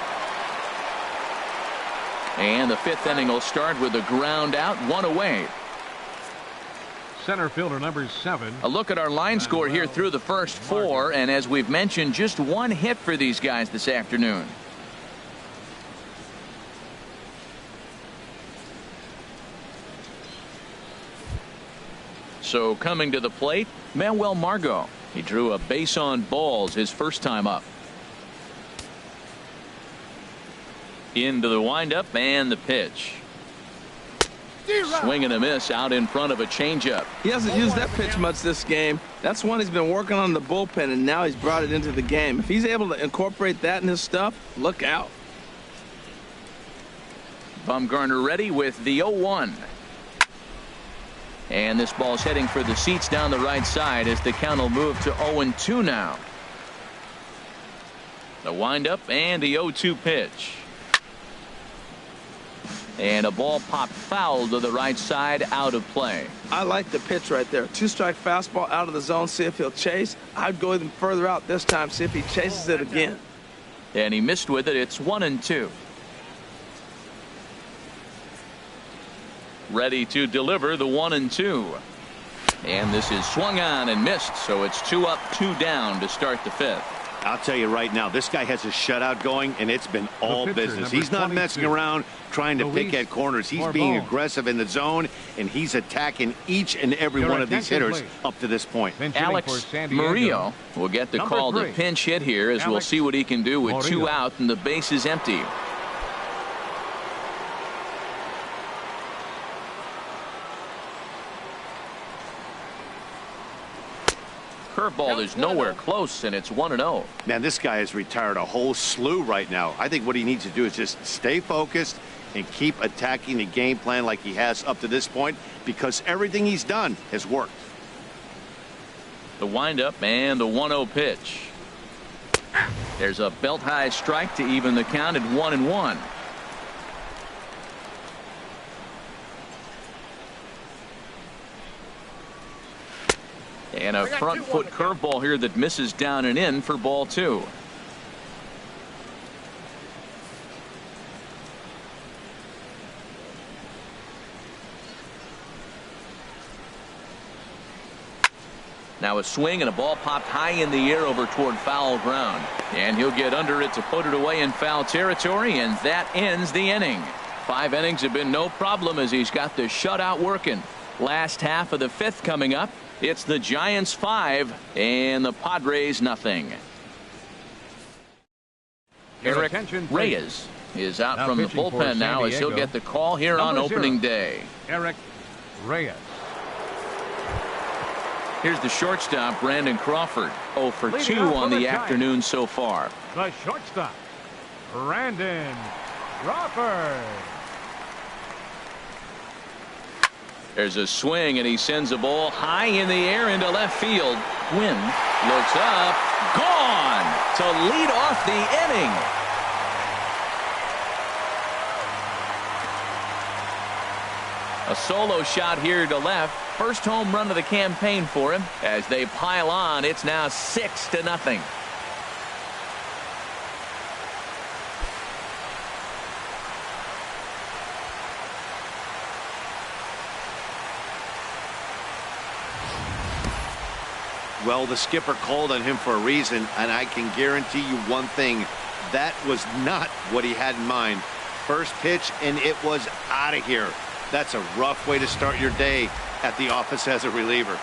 And the 5th inning will start with a ground out, 1 away. Center fielder number 7. A look at our line score here through the first 4, and as we've mentioned, just 1 hit for these guys this afternoon. So coming to the plate, Manuel Margot. He drew a base on balls his first time up. Into the windup and the pitch. Swing and a miss out in front of a changeup. He hasn't used that pitch much this game. That's one he's been working on in the bullpen, and now he's brought it into the game. If he's able to incorporate that in his stuff, look out. Bumgarner ready with the 0-1. And this ball's heading for the seats down the right side as the count will move to 0-2 now. The windup and the 0-2 pitch. And a ball popped foul to the right side, out of play. I like the pitch right there. 2-strike fastball out of the zone, see if he'll chase. I'd go even further out this time, see if he chases it again. And he missed with it. It's 1-2. Ready to deliver the 1-2. And this is swung on and missed, so it's 2 up, 2 down to start the 5th. I'll tell you right now, this guy has a shutout going, and it's been all business. He's not messing around trying to pick at corners. He's being aggressive in the zone, and he's attacking each and every one of these hitters up to this point. Alex Murillo will get the call to pinch hit here, as we'll see what he can do with 2 out and the base is empty. Curveball is nowhere close, and it's 1-0. Man, this guy has retired a whole slew right now. I think what he needs to do is just stay focused and keep attacking the game plan like he has up to this point, because everything he's done has worked. The windup and the 1-0 pitch. There's a belt high strike to even the count at 1-1. And a front foot curveball here that misses down and in for ball 2. Now a swing and a ball popped high in the air over toward foul ground. And he'll get under it to put it away in foul territory, and that ends the inning. 5 innings have been no problem as he's got the shutout working. Last half of the 5th coming up. It's the Giants 5 and the Padres nothing. Eric Reyes is out from the bullpen now as he'll get the call here on opening day. Eric Reyes. Here's the shortstop, Brandon Crawford. 0 for 2 on the afternoon so far. The shortstop, Brandon Crawford. There's a swing, and he sends a ball high in the air into left field. Quinn looks up, gone to lead off the inning. A solo shot here to left. First home run of the campaign for him. As they pile on, it's now 6-0. Well, the skipper called on him for a reason, and I can guarantee you one thing. That was not what he had in mind. First pitch, and it was out of here. That's a rough way to start your day at the office as a reliever.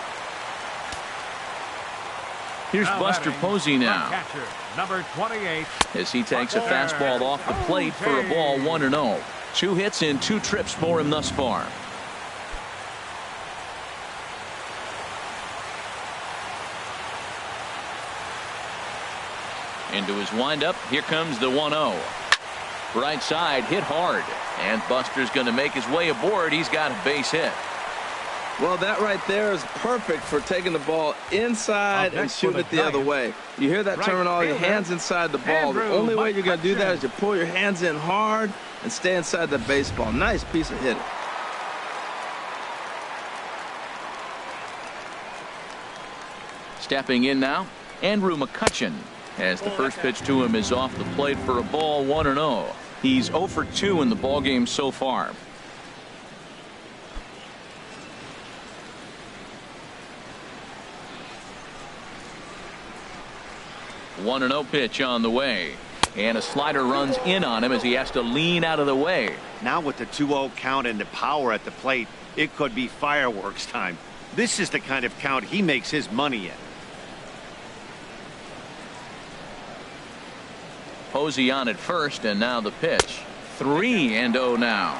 Here's Buster Posey now. Catcher, number 28. As he takes a fastball off the plate for a ball 1-0. 2 hits in 2 trips for him thus far. Into his windup. Here comes the 1-0. Right side hit hard. And Buster's going to make his way aboard. He's got a base hit. Well, that right there is perfect for taking the ball inside and shooting it the other way. You hear that terminology, hands inside the ball. The only way you're going to do that is to pull your hands in hard and stay inside the baseball. Nice piece of hitting. Stepping in now, Andrew McCutchen. As the first pitch to him is off the plate for a ball 1-0. He's 0 for 2 in the ballgame so far. One 1-0 pitch on the way. And a slider runs in on him as he has to lean out of the way. Now with the 2-0 count and the power at the plate, it could be fireworks time. This is the kind of count he makes his money in. Posey on at first, and now the pitch. 3-0 now.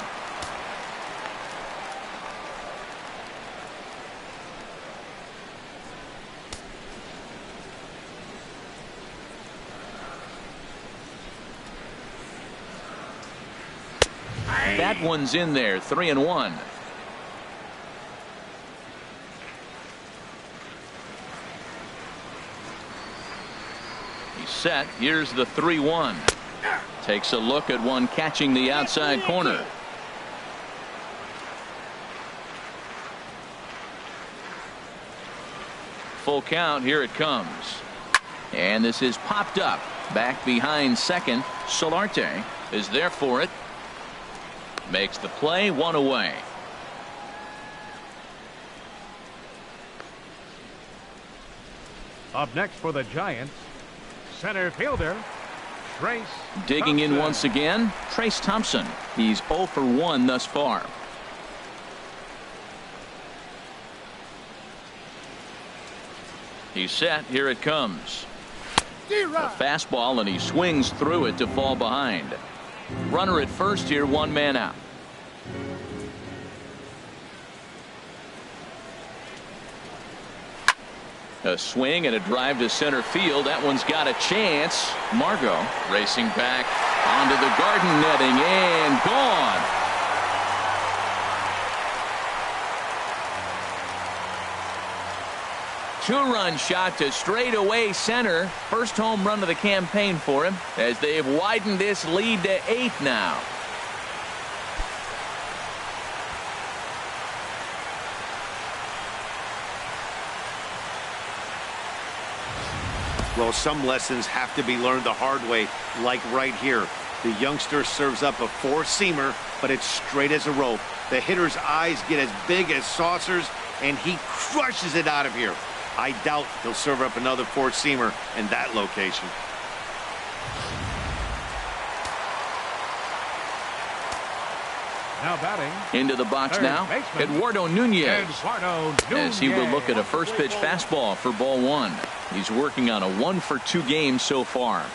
That one's in there. 3-1. Set. Here's the 3-1. Takes a look at one catching the outside corner. Full count. Here it comes. And this is popped up. Back behind second. Solarte is there for it. Makes the play. 1 away. Up next for the Giants, center fielder, Trace Digging Thompson. in once again, Trace Thompson. He's 0 for 1 thus far. He's set. Here it comes. A fastball, and he swings through it to fall behind. Runner at first here, 1 man out. A swing and a drive to center field. That one's got a chance. Margot racing back onto the garden netting and gone. Two-run shot to straightaway center. First home run of the campaign for him as they've widened this lead to 8 now. Well, some lessons have to be learned the hard way, like right here. The youngster serves up a four-seamer, but it's straight as a rope. The hitter's eyes get as big as saucers, and he crushes it out of here. I doubt he'll serve up another four-seamer in that location. Now batting. Into the box Third now, baseman, Eduardo Nunez. Eduardo As he will look at a Nunez. first pitch fastball for ball 1. He's working on a 1-for-2 game so far.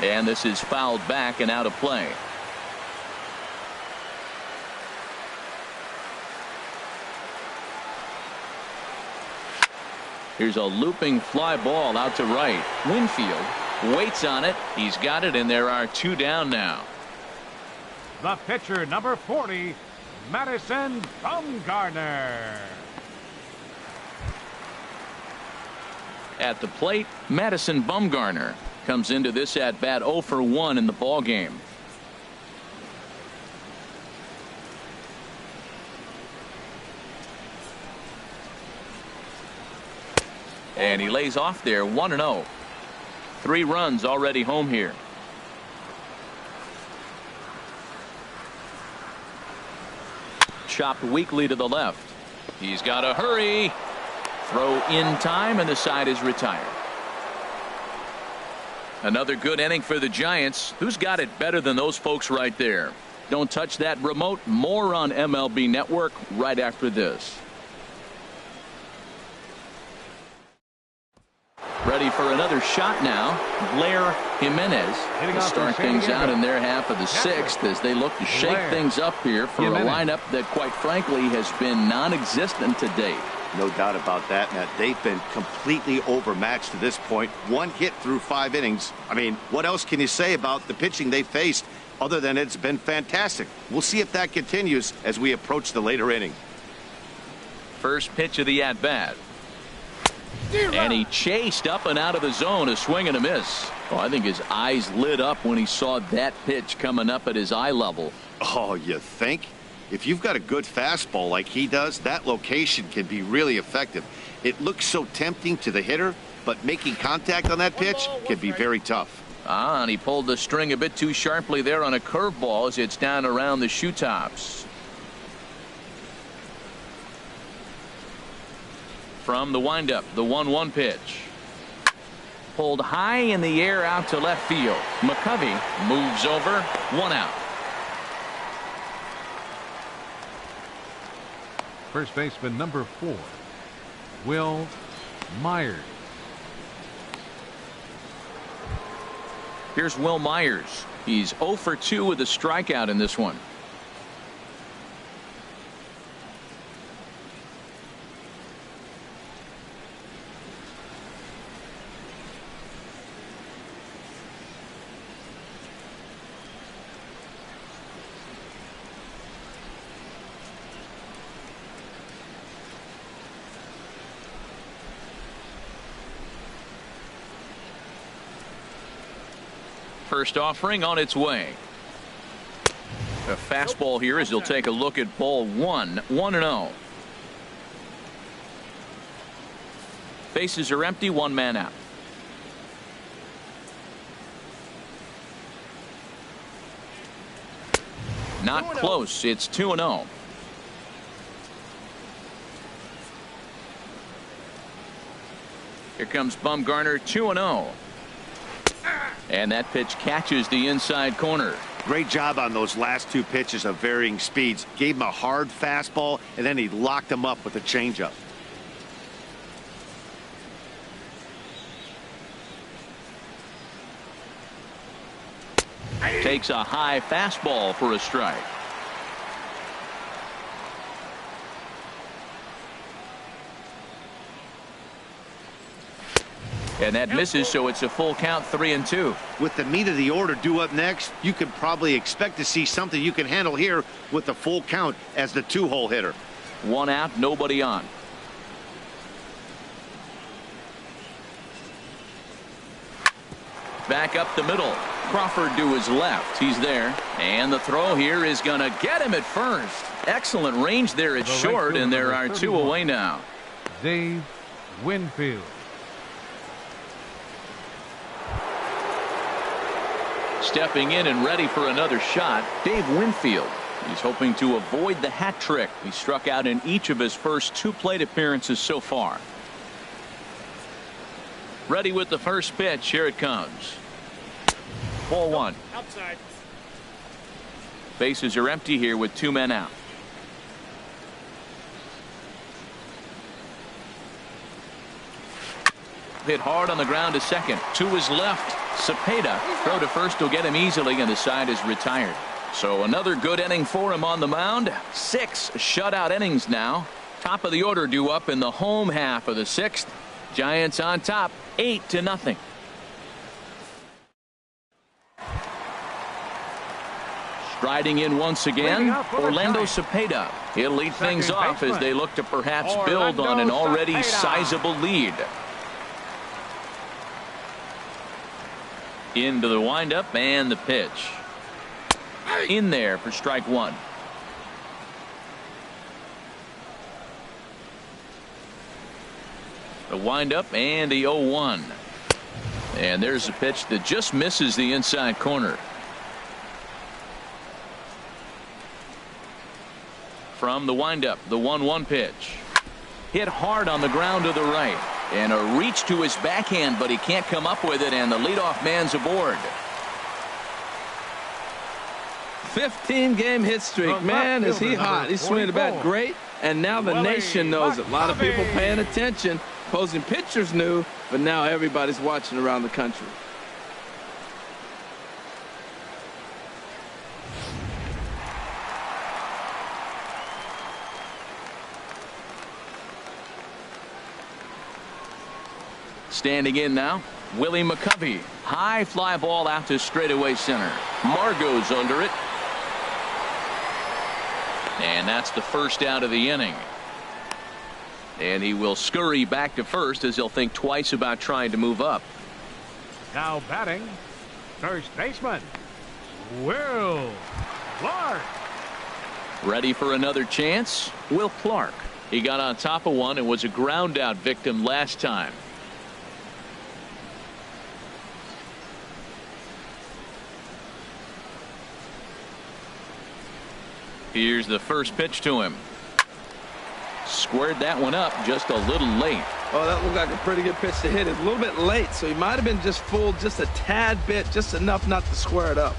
And this is fouled back and out of play. Here's a looping fly ball out to right. Winfield waits on it. He's got it, and there are 2 down now. The pitcher, number 40, Madison Bumgarner. At the plate, Madison Bumgarner comes into this at bat 0 for 1 in the ball game. And he lays off there 1-0. 3 runs already home here. Chopped weakly to the left. He's got to hurry. Throw in time, and the side is retired. Another good inning for the Giants. Who's got it better than those folks right there? Don't touch that remote. More on MLB Network right after this. Ready for another shot now. Blair Jimenez will start things out in their half of the 6th as they look to shake things up here for a lineup that, quite frankly, has been non-existent to date. No doubt about that, Matt. They've been completely overmatched to this point. 1 hit through 5 innings. I mean, what else can you say about the pitching they faced other than it's been fantastic? We'll see if that continues as we approach the later inning. First pitch of the at-bat. And he chased up and out of the zone, a swing and a miss. Oh, I think his eyes lit up when he saw that pitch coming up at his eye level. Oh, you think? If you've got a good fastball like he does, that location can be really effective. It looks so tempting to the hitter, but making contact on that pitch can be very tough. And he pulled the string a bit too sharply there on a curveball as it's down around the shoe tops. From the windup, the 1-1 pitch. Pulled high in the air out to left field. McCovey moves over. 1 out. First baseman, number 4, Will Myers. Here's Will Myers. He's 0 for 2 with a strikeout in this one. First offering on its way. A fastball here as he'll take a look at ball 1. 1-0. Bases are empty. 1 man out. Not close. It's 2-0. Here comes Bumgarner. 2-0. And that pitch catches the inside corner. Great job on those last 2 pitches of varying speeds. Gave him a hard fastball, and then he locked him up with a changeup. Takes a high fastball for a strike. And that misses, so it's a full count. 3-2. With the meat of the order due up next, you could probably expect to see something you can handle here with the full count as the 2-hole hitter. 1 out, nobody on. Back up the middle. Crawford to his left. He's there. And the throw here is going to get him at first. Excellent range there at short, and there are 2 away now. Dave Winfield. Stepping in and ready for another shot, Dave Winfield. He's hoping to avoid the hat trick. He struck out in each of his first 2 plate appearances so far. Ready with the first pitch. Here it comes. Ball 1. Outside. Bases are empty here with 2 men out. Hit hard on the ground to second. To his left. Cepeda. Throw to first will get him easily, and the side is retired. So another good inning for him on the mound. 6 shutout innings now. Top of the order due up in the home half of the 6th. Giants on top 8-0. Striding in once again, Orlando Cepeda. He'll lead things off as they look to perhaps build on an already sizable lead. Into the windup and the pitch. In there for strike one. The windup and the 0-1. And there's a pitch that just misses the inside corner. From the windup, the 1-1 pitch. Hit hard on the ground to the right. And a reach to his backhand, but he can't come up with it, and the leadoff man's aboard. 15-game hit streak. Man, is he hot. He's swinging the bat great, and now the nation knows it. A lot of people paying attention. Opposing pitchers knew, but now everybody's watching around the country. Standing in now, Willie McCovey. High fly ball out to straightaway center. Margot's under it. And that's the first out of the inning. And he will scurry back to first as he'll think twice about trying to move up. Now batting, first baseman, Will Clark. Ready for another chance? Will Clark. He got on top of one and was a ground out victim last time. Here's the first pitch to him. Squared that one up just a little late. Oh, that looked like a pretty good pitch to hit. It's a little bit late, so he might have been just fooled just a tad bit, just enough not to square it up.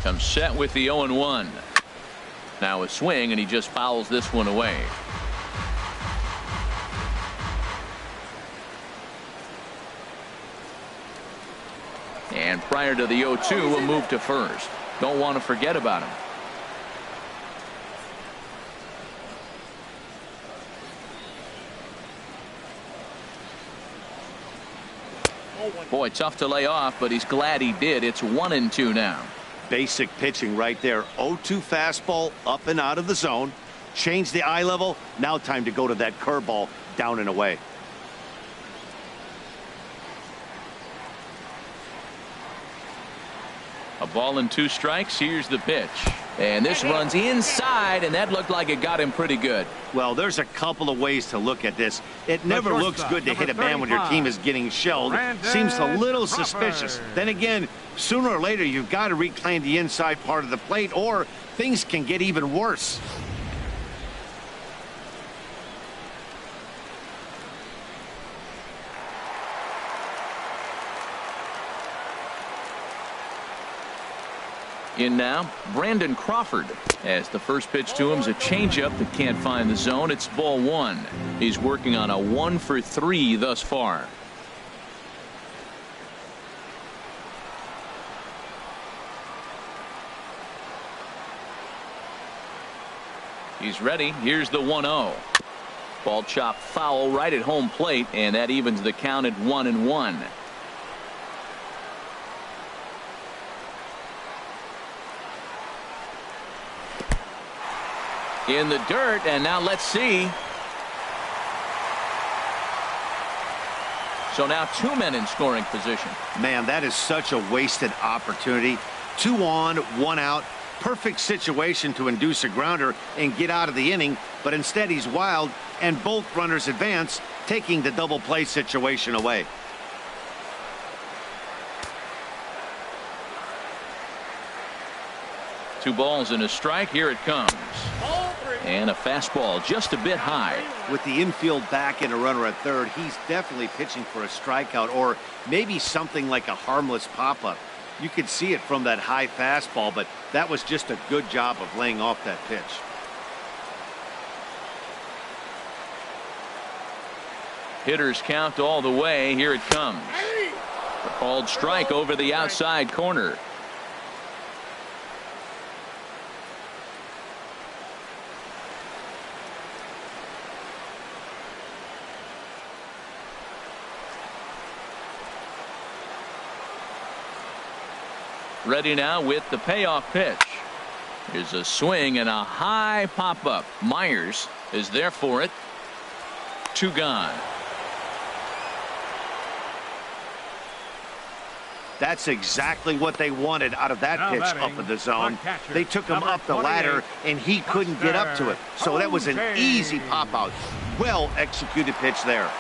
Comes set with the 0-1. Now a swing, and he just fouls this one away. And prior to the 0-2, we'll move to first. Don't want to forget about him. Boy, tough to lay off, but he's glad he did. It's 1-2 now. Basic pitching right there. 0-2 fastball up and out of the zone. Change the eye level. Now time to go to that curveball down and away. A ball and 2 strikes. Here's the pitch. And this runs inside, and that looked like it got him pretty good. Well, there's a couple of ways to look at this. It never looks good to hit a man when your team is getting shelled. Seems a little suspicious. Then again, sooner or later, you've got to reclaim the inside part of the plate, or things can get even worse. In now, Brandon Crawford. As the first pitch to him is a changeup that can't find the zone. It's ball 1. He's working on a 1 for 3 thus far. He's ready. Here's the 1-0. Ball chopped foul right at home plate, and that evens the count at 1-1. In the dirt, and now let's see. So now 2 men in scoring position. Man, that is such a wasted opportunity. 2 on, 1 out. Perfect situation to induce a grounder and get out of the inning, but instead he's wild, and both runners advance, taking the double play situation away. Two balls and a strike. Here it comes. And a fastball just a bit high. With the infield back and a runner at third, he's definitely pitching for a strikeout, or maybe something like a harmless pop-up. You could see it from that high fastball, but that was just a good job of laying off that pitch. Hitters count all the way. Here it comes. A called strike over the outside corner. Ready now with the payoff pitch. Here's a swing and a high pop-up. Myers is there for it. 2 gone. That's exactly what they wanted out of that pitch up in the zone. They took him up the ladder, and he couldn't get up to it. So that was an easy pop-out. Well-executed pitch there.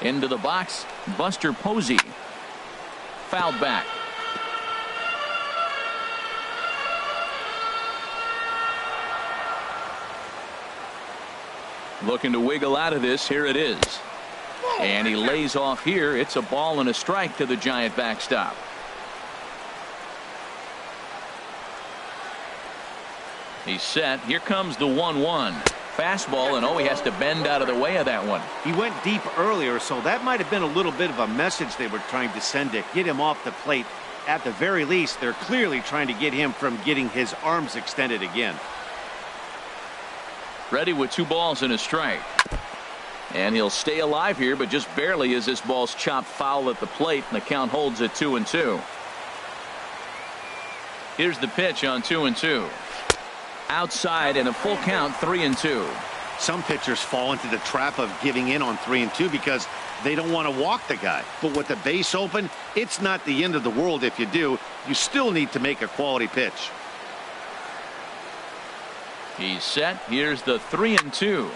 Into the box, Buster Posey. Fouled back. Looking to wiggle out of this. Here it is. And he lays off here. It's a ball and a strike to the Giant backstop. He's set. Here comes the 1-1. Fastball, and he has to bend out of the way of that one. He went deep earlier, so that might have been a little bit of a message they were trying to send to get him off the plate. At the very least, they're clearly trying to get him from getting his arms extended again. Ready with 2 balls and a strike. And he'll stay alive here, but just barely as this ball's chopped foul at the plate, and the count holds at 2-2. Here's the pitch on 2-2. Outside and a full count, 3-2. Some pitchers fall into the trap of giving in on 3-2 because they don't want to walk the guy. But with the base open, it's not the end of the world if you do. You still need to make a quality pitch. He's set. Here's the 3-2.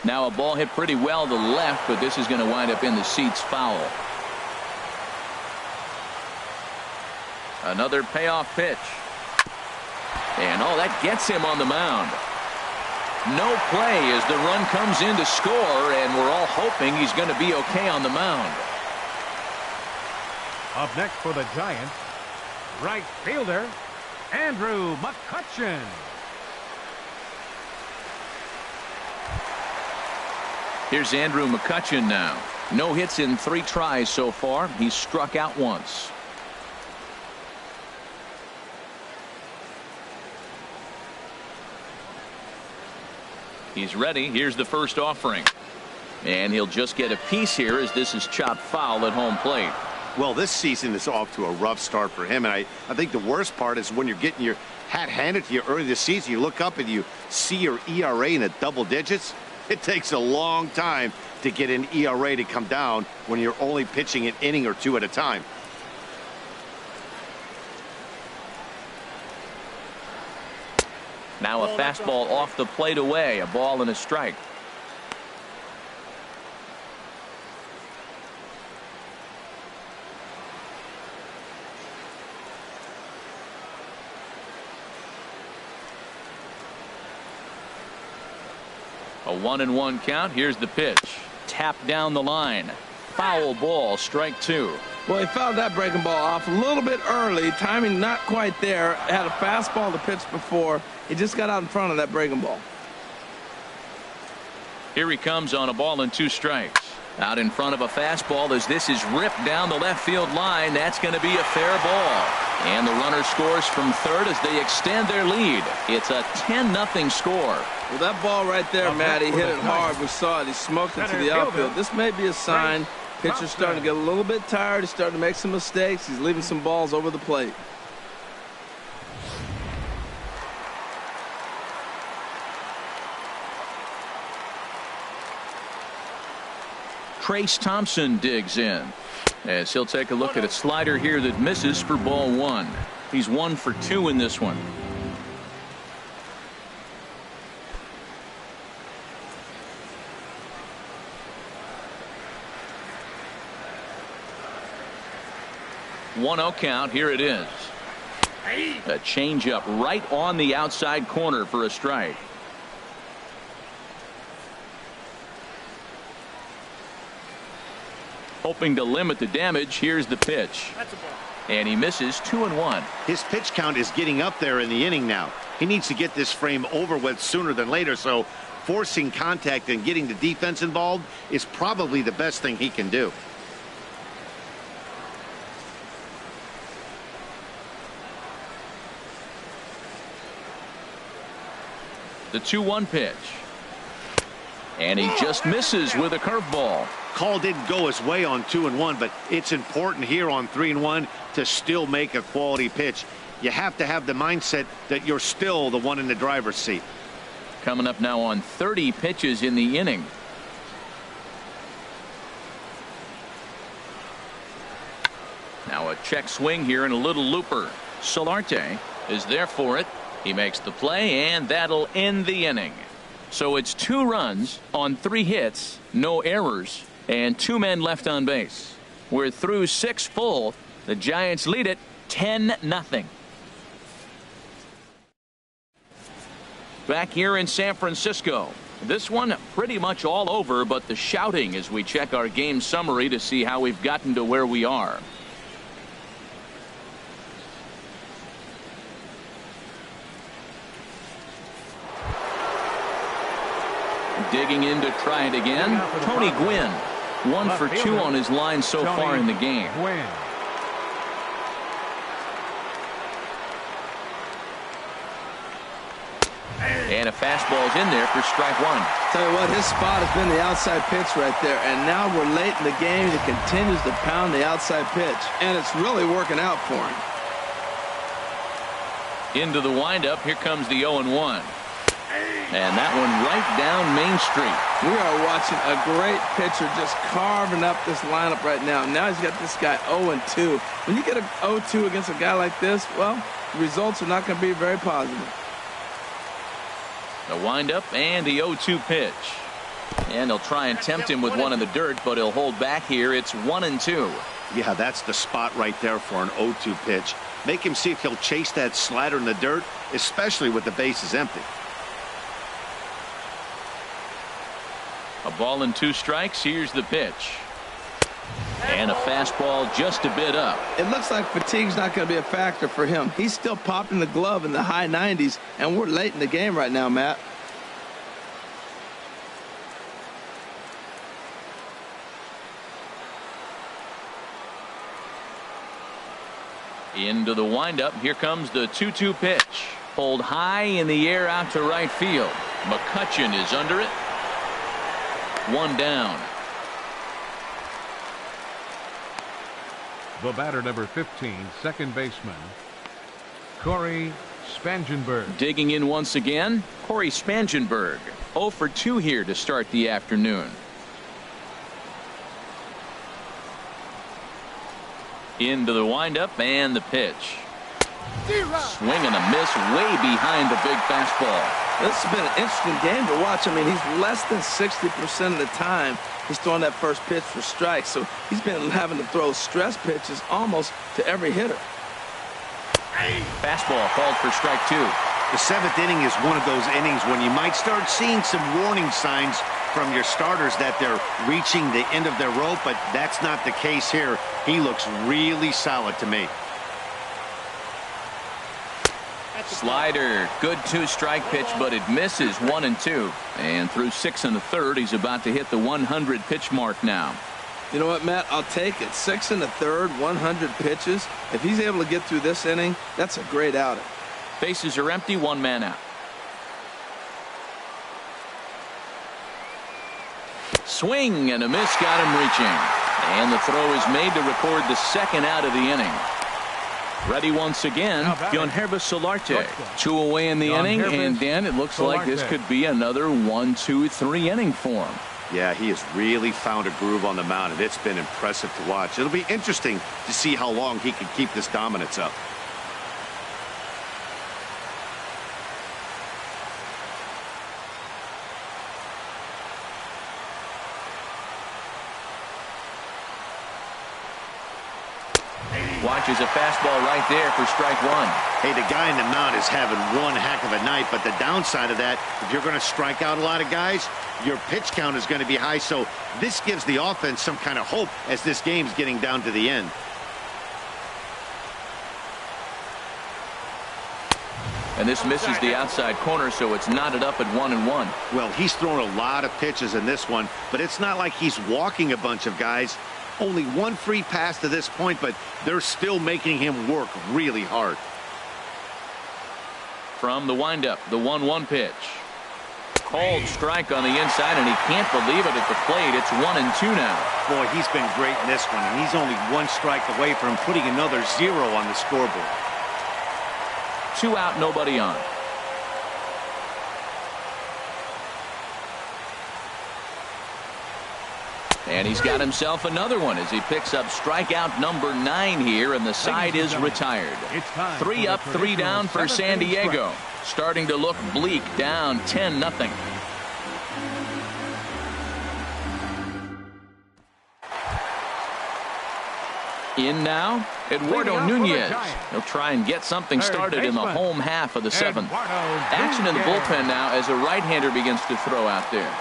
Now a ball hit pretty well to the left, but this is going to wind up in the seats foul. Another payoff pitch. And that gets him on the mound. No play as the run comes in to score, and we're all hoping he's going to be okay on the mound. Up next for the Giants, right fielder, Andrew McCutchen. Here's Andrew McCutchen now. No hits in 3 tries so far. He's struck out once. He's ready. Here's the first offering. And he'll just get a piece here as this is chopped foul at home plate. Well, this season is off to a rough start for him. And I think the worst part is when you're getting your hat handed to you early this season, you look up and you see your ERA in the double digits. It takes a long time to get an ERA to come down when you're only pitching an inning or 2 at a time. Now a fastball off the plate away. A ball and a strike. A 1-1 count. Here's the pitch. Tapped down the line. Foul ball. Strike 2. Well, he fouled that breaking ball off a little bit early. Timing not quite there. Had a fastball to pitch before. He just got out in front of that breaking ball. Here he comes on a ball and 2 strikes. Out in front of a fastball as this is ripped down the left field line. That's going to be a fair ball. And the runner scores from third as they extend their lead. It's a 10-0 score. Well, that ball right there, Matt, he hit it hard. We saw it. He smoked it to the outfield. This may be a sign. Pitcher's starting to get a little bit tired. He's starting to make some mistakes. He's leaving some balls over the plate. Trace Thompson digs in as he'll take a look at a slider here that misses for ball 1. He's 1 for 2 in this one. One-0 count. Here it is. A changeup right on the outside corner for a strike. Hoping to limit the damage. Here's the pitch. And he misses. 2-1. His pitch count is getting up there in the inning now. He needs to get this frame over with sooner than later, so forcing contact and getting the defense involved is probably the best thing he can do. The 2-1 pitch. And he just misses with a curveball. Call didn't go his way on 2-1, but it's important here on 3-1 to still make a quality pitch. You have to have the mindset that you're still the one in the driver's seat. Coming up now on 30 pitches in the inning. Now a check swing here and a little looper. Solarte is there for it. He makes the play, and that'll end the inning. So it's 2 runs on 3 hits, no errors, and 2 men left on base. We're through 6 full. The Giants lead it 10-0. Back here in San Francisco. This one pretty much all over, but the shouting as we check our game summary to see how we've gotten to where we are. Digging in to try it again. Tony Gwynn, 1 for 2 on his line so far in the game. And a fastball's in there for strike 1. Tell you what, his spot has been the outside pitch right there, and now we're late in the game. He continues to pound the outside pitch, and it's really working out for him. Into the windup. Here comes the 0-1. And that one right down Main Street. We are watching a great pitcher just carving up this lineup right now. Now he's got this guy 0-2. When you get a 0-2 against a guy like this, well, the results are not going to be very positive. The windup and the 0-2 pitch. And they'll try and tempt him with one in the dirt, but he'll hold back here. It's 1-2. Yeah, that's the spot right there for an 0-2 pitch. Make him see if he'll chase that slider in the dirt, especially with the bases empty. A ball and 2 strikes. Here's the pitch. And a fastball just a bit up. It looks like fatigue's not going to be a factor for him. He's still popping the glove in the high 90s, and we're late in the game right now, Matt. Into the windup. Here comes the 2-2 pitch. Pulled high in the air out to right field. McCutchen is under it. 1 down. The batter, number 15, second baseman, Corey Spangenberg. Digging in once again, Corey Spangenberg. 0 for 2 here to start the afternoon. Into the windup and the pitch. Swing and a miss way behind the big fastball. This has been an interesting game to watch. I mean, he's less than 60% of the time he's throwing that first pitch for strikes. So he's been having to throw stress pitches almost to every hitter. Fastball called for strike 2. The 7th inning is one of those innings when you might start seeing some warning signs from your starters that they're reaching the end of their rope, but that's not the case here. He looks really solid to me. Slider, good 2-strike pitch, but it misses 1-2. And through 6 1/3, he's about to hit the 100 pitch mark now. You know what, Matt? I'll take it. 6 1/3, 100 pitches. If he's able to get through this inning, that's a great outing. Bases are empty, 1 man out. Swing and a miss got him reaching. And the throw is made to record the 2nd out of the inning. Ready once again, Yangervis Solarte. 2 away in the inning, and Dan, it looks like this could be another 1, 2, 3 inning for him. Yeah, he has really found a groove on the mound, and it's been impressive to watch. It'll be interesting to see how long he can keep this dominance up. Watches a fastball right there for strike 1. Hey, the guy in the mound is having one heck of a night, but the downside of that, if you're going to strike out a lot of guys, your pitch count is going to be high, so this gives the offense some kind of hope as this game's getting down to the end. And this misses the outside corner, so it's knotted up at 1-1. Well, he's thrown a lot of pitches in this one, but it's not like he's walking a bunch of guys. Only 1 free pass to this point, but they're still making him work really hard. From the windup, the 1-1 pitch. Called strike on the inside, and he can't believe it at the plate. It's 1-2 now. Boy, he's been great in this one, and he's only one strike away from putting another 0 on the scoreboard. 2 out, nobody on. And he's got himself another one as he picks up strikeout number 9 here, and the side is retired. 3 up, 3 down for San Diego. Starting to look bleak, down 10-0. In now, Eduardo Nunez. He'll try and get something started in the home half of the 7th. Action in the bullpen now as a right-hander begins to throw out there.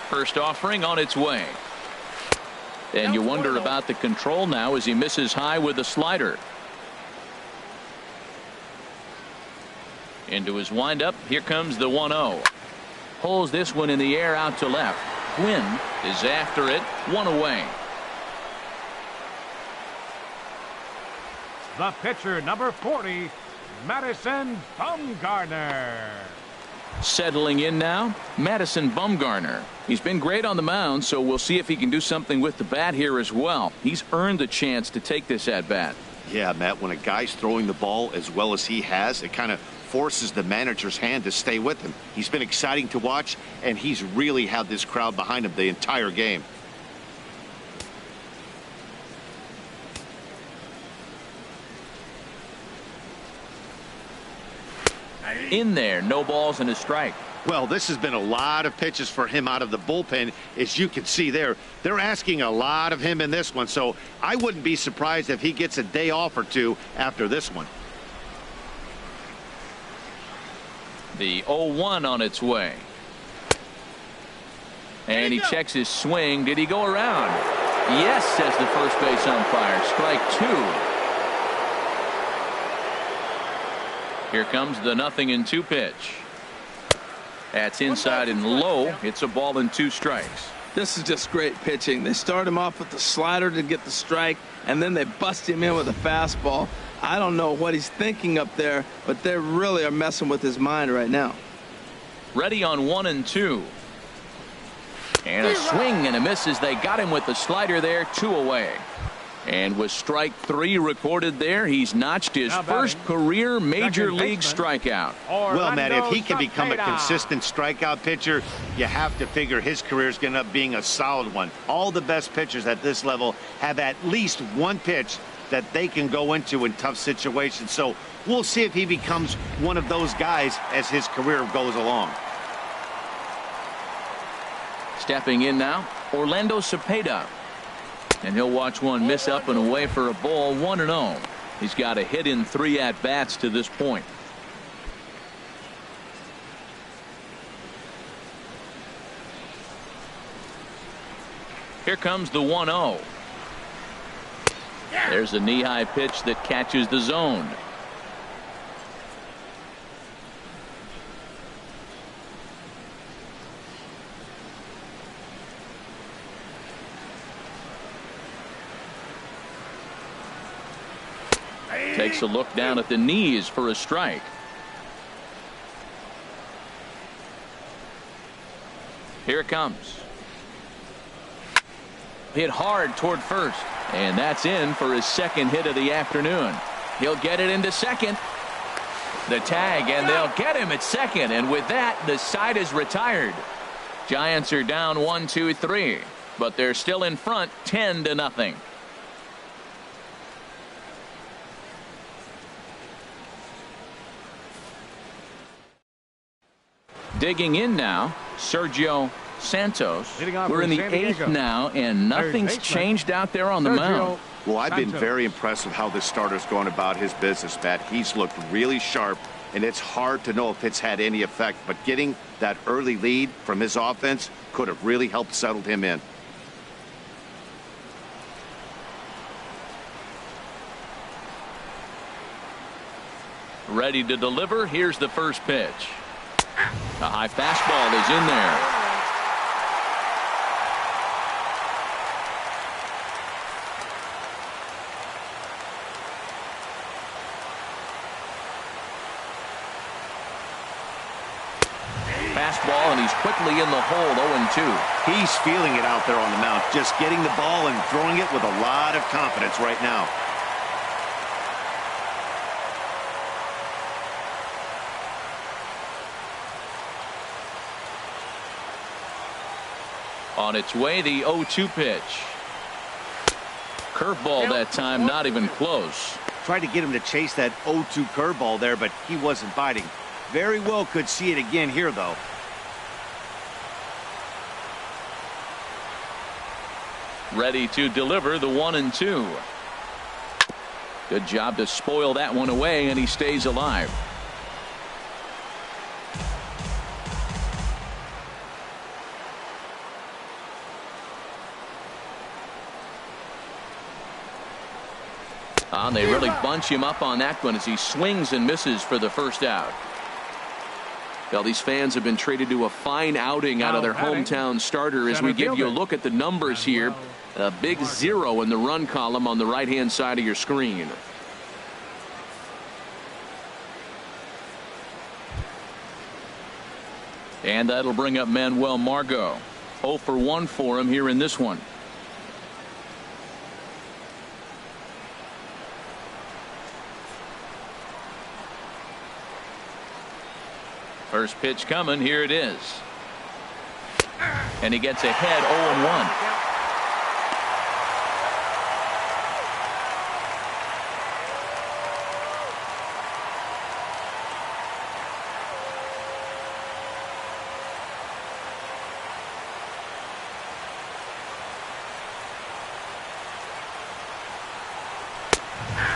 First offering on its way. And you wonder about the control now as he misses high with the slider. Into his windup. Here comes the 1-0. Pulls this one in the air out to left. Gwynn is after it. 1 away. The pitcher, number 40, Madison Bumgarner. Settling in now, Madison Bumgarner. He's been great on the mound, so we'll see if he can do something with the bat here as well. He's earned the chance to take this at bat. Yeah, Matt, when a guy's throwing the ball as well as he has, it kind of forces the manager's hand to stay with him. He's been exciting to watch, and he's really had this crowd behind him the entire game. In there, no balls and a strike. Well, this has been a lot of pitches for him out of the bullpen. As you can see there, they're asking a lot of him in this one, so I wouldn't be surprised if he gets a day off or 2 after this one. The 0-1 on its way. And he checks his swing. Did he go around? Yes, says the first base umpire. Strike 2. Here comes the 0-2 pitch. That's inside and low. It's a ball and 2 strikes. This is just great pitching. They start him off with the slider to get the strike, and then they bust him in with a fastball. I don't know what he's thinking up there, but they really are messing with his mind right now. Ready on 1-2. And a swing and a miss as they got him with the slider there. 2 away. And with strike 3 recorded there, he's notched his first career major league strikeout. Well, Matt, if he can become a consistent strikeout pitcher, you have to figure his career is going to end up being a solid one. All the best pitchers at this level have at least one pitch that they can go into in tough situations. So we'll see if he becomes one of those guys as his career goes along. Stepping in now, Orlando Cepeda. And he'll watch one miss up and away for a ball. 1-0. He's got a hit in 3 at-bats to this point. Here comes the 1-0. There's a knee-high pitch that catches the zone. Takes a look down at the knees for a strike. Here it comes. Hit hard toward first. And that's in for his 2nd hit of the afternoon. He'll get it into second. The tag, and they'll get him at second. And with that, the side is retired. Giants are down 1-2-3. But they're still in front 10-0. Digging in now, Sergio Santos. We're in the 8th now, and nothing's changed out there on the mound. Well, I've been very impressed with how this starter's going about his business, Matt. He's looked really sharp, and it's hard to know if it's had any effect. But getting that early lead from his offense could have really helped settle him in. Ready to deliver. Here's the first pitch. A high fastball is in there. fastball, and he's quickly in the hole, 0-2. He's feeling it out there on the mound, just getting the ball and throwing it with a lot of confidence right now. On its way, the 0-2 pitch. Curveball that time, not even close. Tried to get him to chase that 0-2 curveball there, but he wasn't biting. Very well could see it again here, though. Ready to deliver the 1-2. Good job to spoil that one away, and he stays alive. They really bunch him up on that one as he swings and misses for the first out. Well, these fans have been treated to a fine outing out of their hometown starter as we give you a look at the numbers here. A big 0 in the run column on the right-hand side of your screen. And that'll bring up Manuel Margot. 0 for 1 for him here in this one. First pitch coming. Here it is. And he gets ahead 0-1.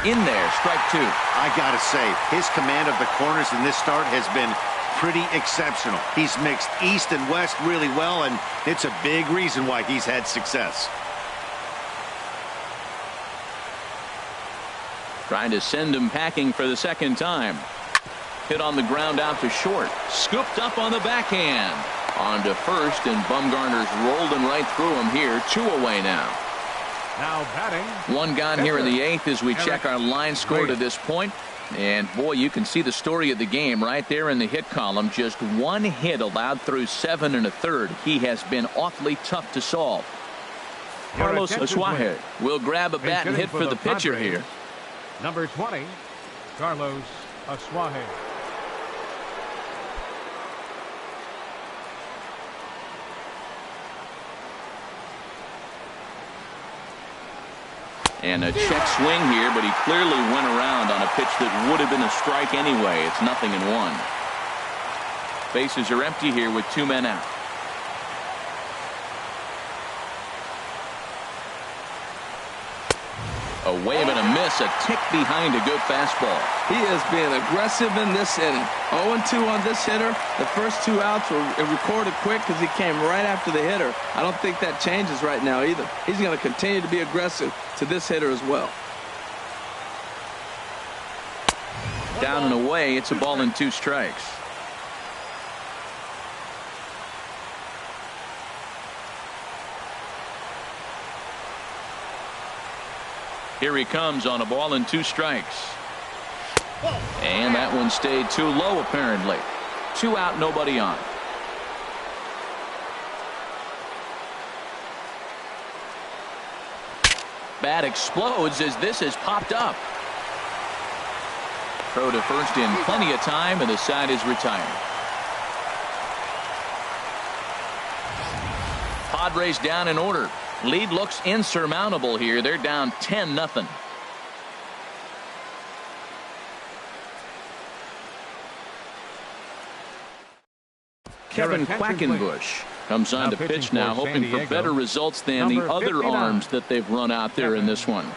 In there, strike 2. I gotta say, his command of the corners in this start has been pretty exceptional. He's mixed east and west really well, and it's a big reason why he's had success. Trying to send him packing for the second time. Hit on the ground out to short. Scooped up on the backhand. On to first, and Bumgarner's rolling right through him here. 2 away now. Now batting. 1 gone here in the 8th as we check our line score to this point. And boy, you can see the story of the game right there in the hit column. Just 1 hit allowed through 7 1/3. He has been awfully tough to solve. Carlos Asuaje will grab a bat and hit for the pitcher here. Number 20, Carlos Asuaje. And a check swing here, but he clearly went around on a pitch that would have been a strike anyway. It's 0-1. Bases are empty here with 2 men out. A wave and a miss, a tick behind a good fastball. He is being aggressive in this inning. 0-2 on this hitter. The first 2 outs were recorded quick because he came right after the hitter. I don't think that changes right now either. He's going to continue to be aggressive to this hitter as well. Down and away, it's a ball and 2 strikes. Here he comes on a ball and 2 strikes. And that one stayed too low apparently. 2 out, nobody on. Bat explodes as this has popped up. Throw to first in plenty of time, and the side is retired. Padres down in order. Lead looks insurmountable here. They're down 10-0. Kevin Quackenbush comes on to pitch now, hoping for better results than the other arms that they've run out there in this one.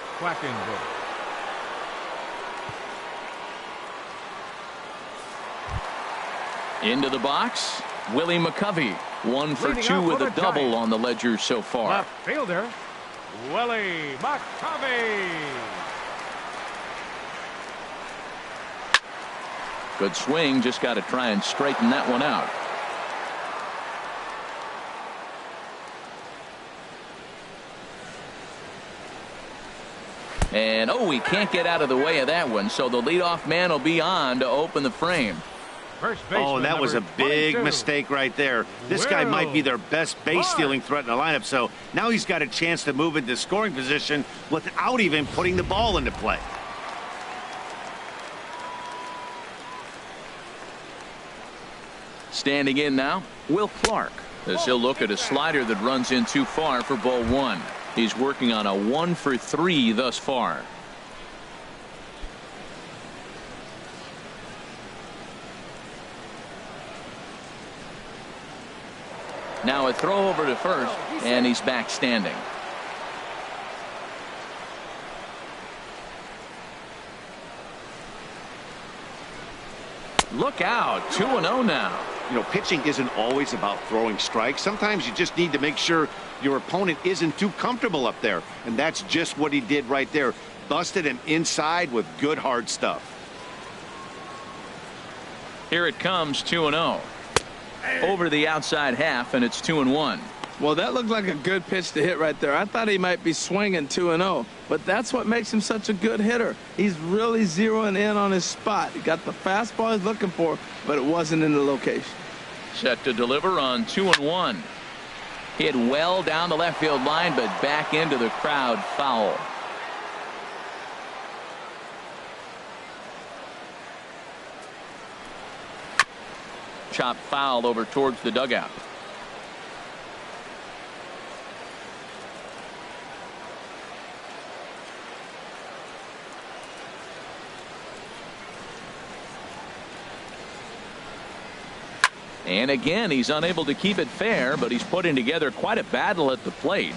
Into the box, Willie McCovey. 1 for 2 with a double on the ledger so far. Left fielder, Willie McCovey. Good swing, just got to try and straighten that one out. And oh, he can't get out of the way of that one, so the leadoff man will be on to open the frame. First baseman, oh, and that was a number big 22. mistake right there. This guy might be their best base-stealing threat in the lineup, so now he's got a chance to move into scoring position without even putting the ball into play. Standing in now, Will Clark, as he'll look at a slider that runs in too far for ball one. He's working on a 1-for-3 thus far. Now a throw over to first, and he's back standing. Look out, 2-0 now. You know, pitching isn't always about throwing strikes. Sometimes you just need to make sure your opponent isn't too comfortable up there. And that's just what he did right there. Busted him inside with good hard stuff. Here it comes, 2-0. Over the outside half, and it's 2-1. Well, that looked like a good pitch to hit right there. I thought he might be swinging 2-0, but that's what makes him such a good hitter. He's really zeroing in on his spot. He got the fastball he's looking for, but it wasn't in the location. Set to deliver on 2-1. Hit well down the left field line, but back into the crowd, foul. Chop foul over towards the dugout. And again, he's unable to keep it fair, but he's putting together quite a battle at the plate.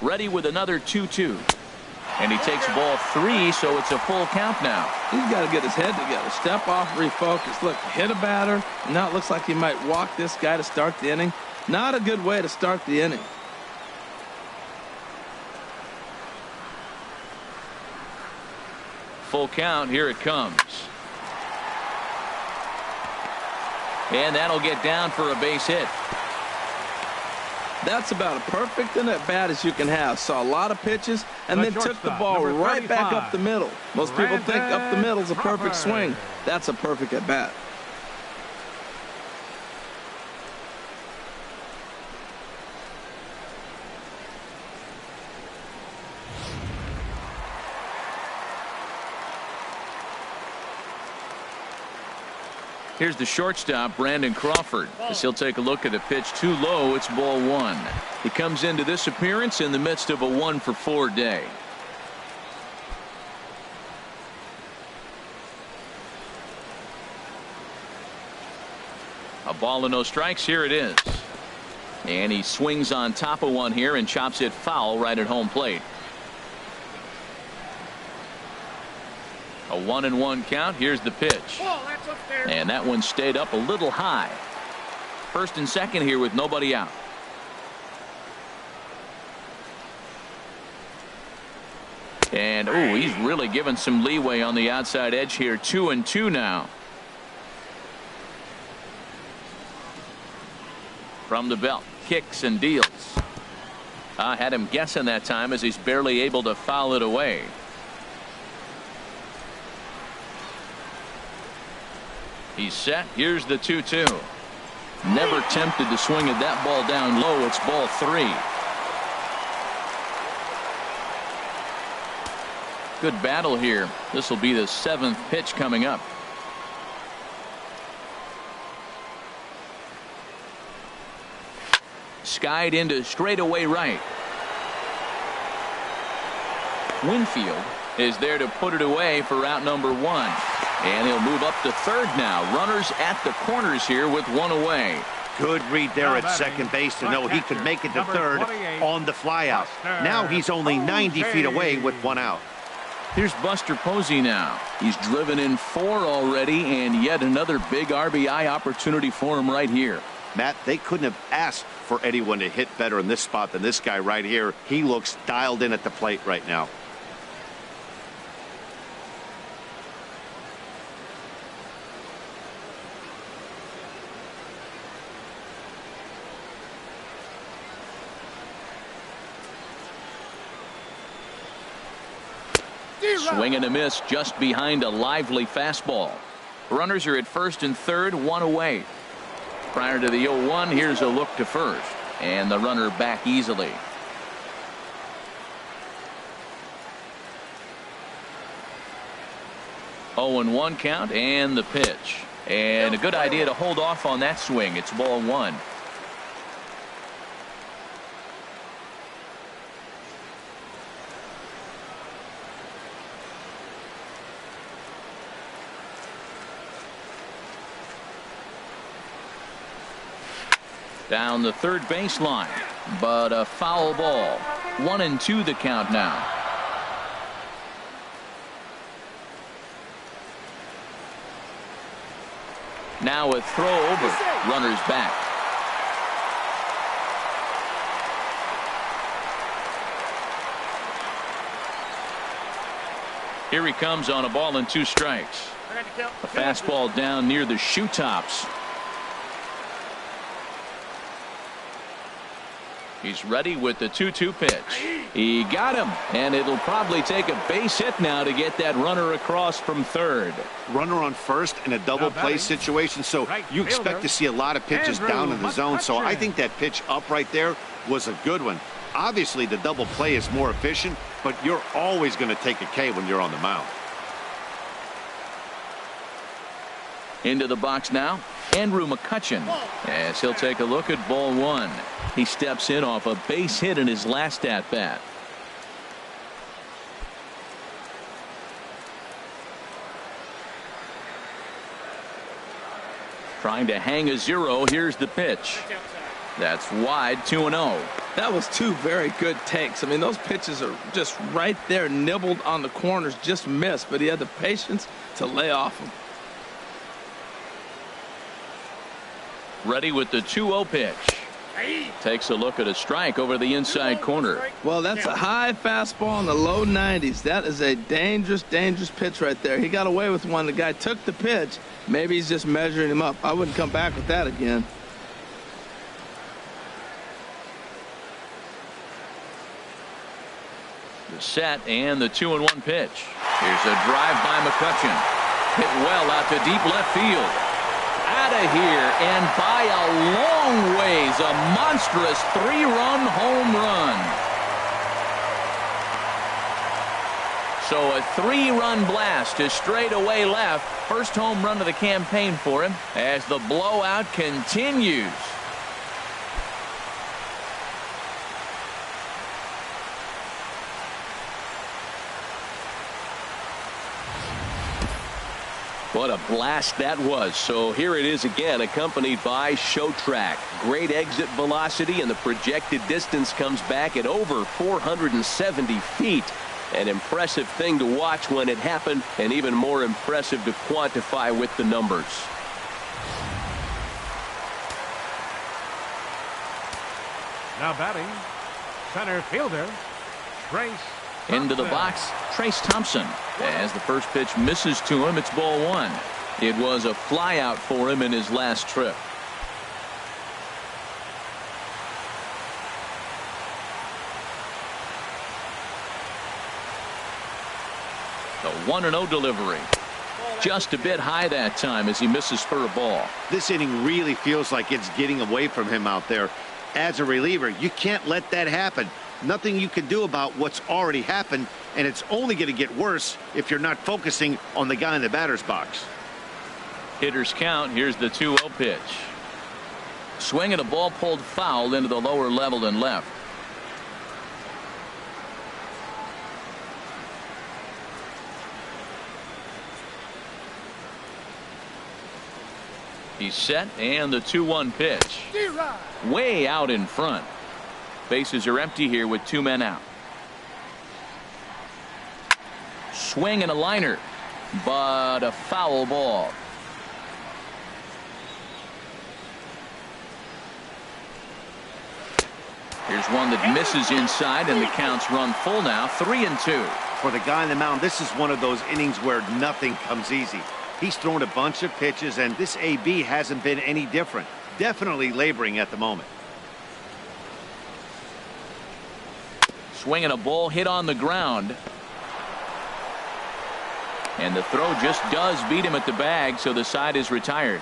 Ready with another 2-2. And he takes ball 3, so it's a full count now. He's got to get his head together. Step off, refocus. Look, hit a batter. Now it looks like he might walk this guy to start the inning. Not a good way to start the inning. Full count. Here it comes. And that'll get down for a base hit. That's about as perfect in at bat as you can have. Saw a lot of pitches and then took the ball right back up the middle. Most people think up the middle is a perfect swing. That's a perfect at bat. Here's the shortstop, Brandon Crawford, as he'll take a look at a pitch too low. It's ball 1. He comes into this appearance in the midst of a 1-for-4 day. A ball and no strikes. Here it is. And he swings on top of one here and chops it foul right at home plate. A 1-1 count. Here's the pitch. And that one stayed up a little high. First and second here with nobody out. And oh, he's really given some leeway on the outside edge here. 2-2 now. From the belt, kicks and deals. I had him guessing that time as he's barely able to foul it away. He's set. Here's the 2-2. Never tempted to swing at that ball down low. It's ball 3. Good battle here. This will be the 7th pitch coming up. Skied into straightaway right. Winfield is there to put it away for out number 1. And he'll move up to third now. Runners at the corners here with one away. Good read there at second base to know he could make it to third on the flyout. Now he's only 90 feet away with one out. Here's Buster Posey now. He's driven in 4 already, and yet another big RBI opportunity for him right here. Matt, they couldn't have asked for anyone to hit better in this spot than this guy right here. He looks dialed in at the plate right now. Swing and a miss just behind a lively fastball. Runners are at first and third, one away. Prior to the 0-1, here's a look to first. And the runner back easily. Oh, and 1 count, and the pitch. And a good idea to hold off on that swing. It's ball 1. Down the third baseline, but a foul ball. 1-2 the count now. Now a throw over. Runners back. Here he comes on a ball and 2 strikes. A fastball down near the shoe tops. He's ready with the 2-2 pitch. He got him, and it'll probably take a base hit now to get that runner across from third. Runner on first in a double play situation, so you expect to see a lot of pitches down in the zone. So I think that pitch up right there was a good one. Obviously, the double play is more efficient, but you're always going to take a K when you're on the mound. Into the box now, Andrew McCutchen, as he'll take a look at ball 1. He steps in off a base hit in his last at bat. Trying to hang a 0. Here's the pitch. That's wide, 2-0. That was 2 very good takes. I mean, those pitches are just right there, nibbled on the corners, just missed, but he had the patience to lay off them. Ready with the 2-0 pitch. Takes a look at a strike over the inside corner. Well, that's a high fastball in the low 90s. That is a dangerous, dangerous pitch right there. He got away with one. The guy took the pitch. Maybe he's just measuring him up. I wouldn't come back with that again. The set and the 2-1 pitch. Here's a drive by McCutchen. Hit well out to deep left field. Out of here and by a long ways, a monstrous 3-run home run. So a 3-run blast to straightaway left. First home run of the campaign for him as the blowout continues. What a blast that was. So here it is again, accompanied by Show Track. Great exit velocity, and the projected distance comes back at over 470 feet. An impressive thing to watch when it happened, and even more impressive to quantify with the numbers. Now batting, center fielder, Trace. Into the box, Trace Thompson. As the first pitch misses to him, it's ball 1. It was a fly out for him in his last trip. The 1-0 delivery. Just a bit high that time as he misses for a ball. This inning really feels like it's getting away from him out there. As a reliever, you can't let that happen. Nothing you can do about what's already happened, and it's only going to get worse if you're not focusing on the guy in the batter's box. Hitters count. Here's the 2-0 pitch. Swing and a ball pulled foul into the lower level and left. He's set, and the 2-1 pitch. Way out in front. Bases are empty here with 2 men out. Swing and a liner, but a foul ball. Here's one that misses inside, and the count's run full now, 3-2. For the guy on the mound, this is one of those innings where nothing comes easy. He's thrown a bunch of pitches, and this AB hasn't been any different. Definitely laboring at the moment. Swinging a ball hit on the ground. And the throw just does beat him at the bag, so the side is retired.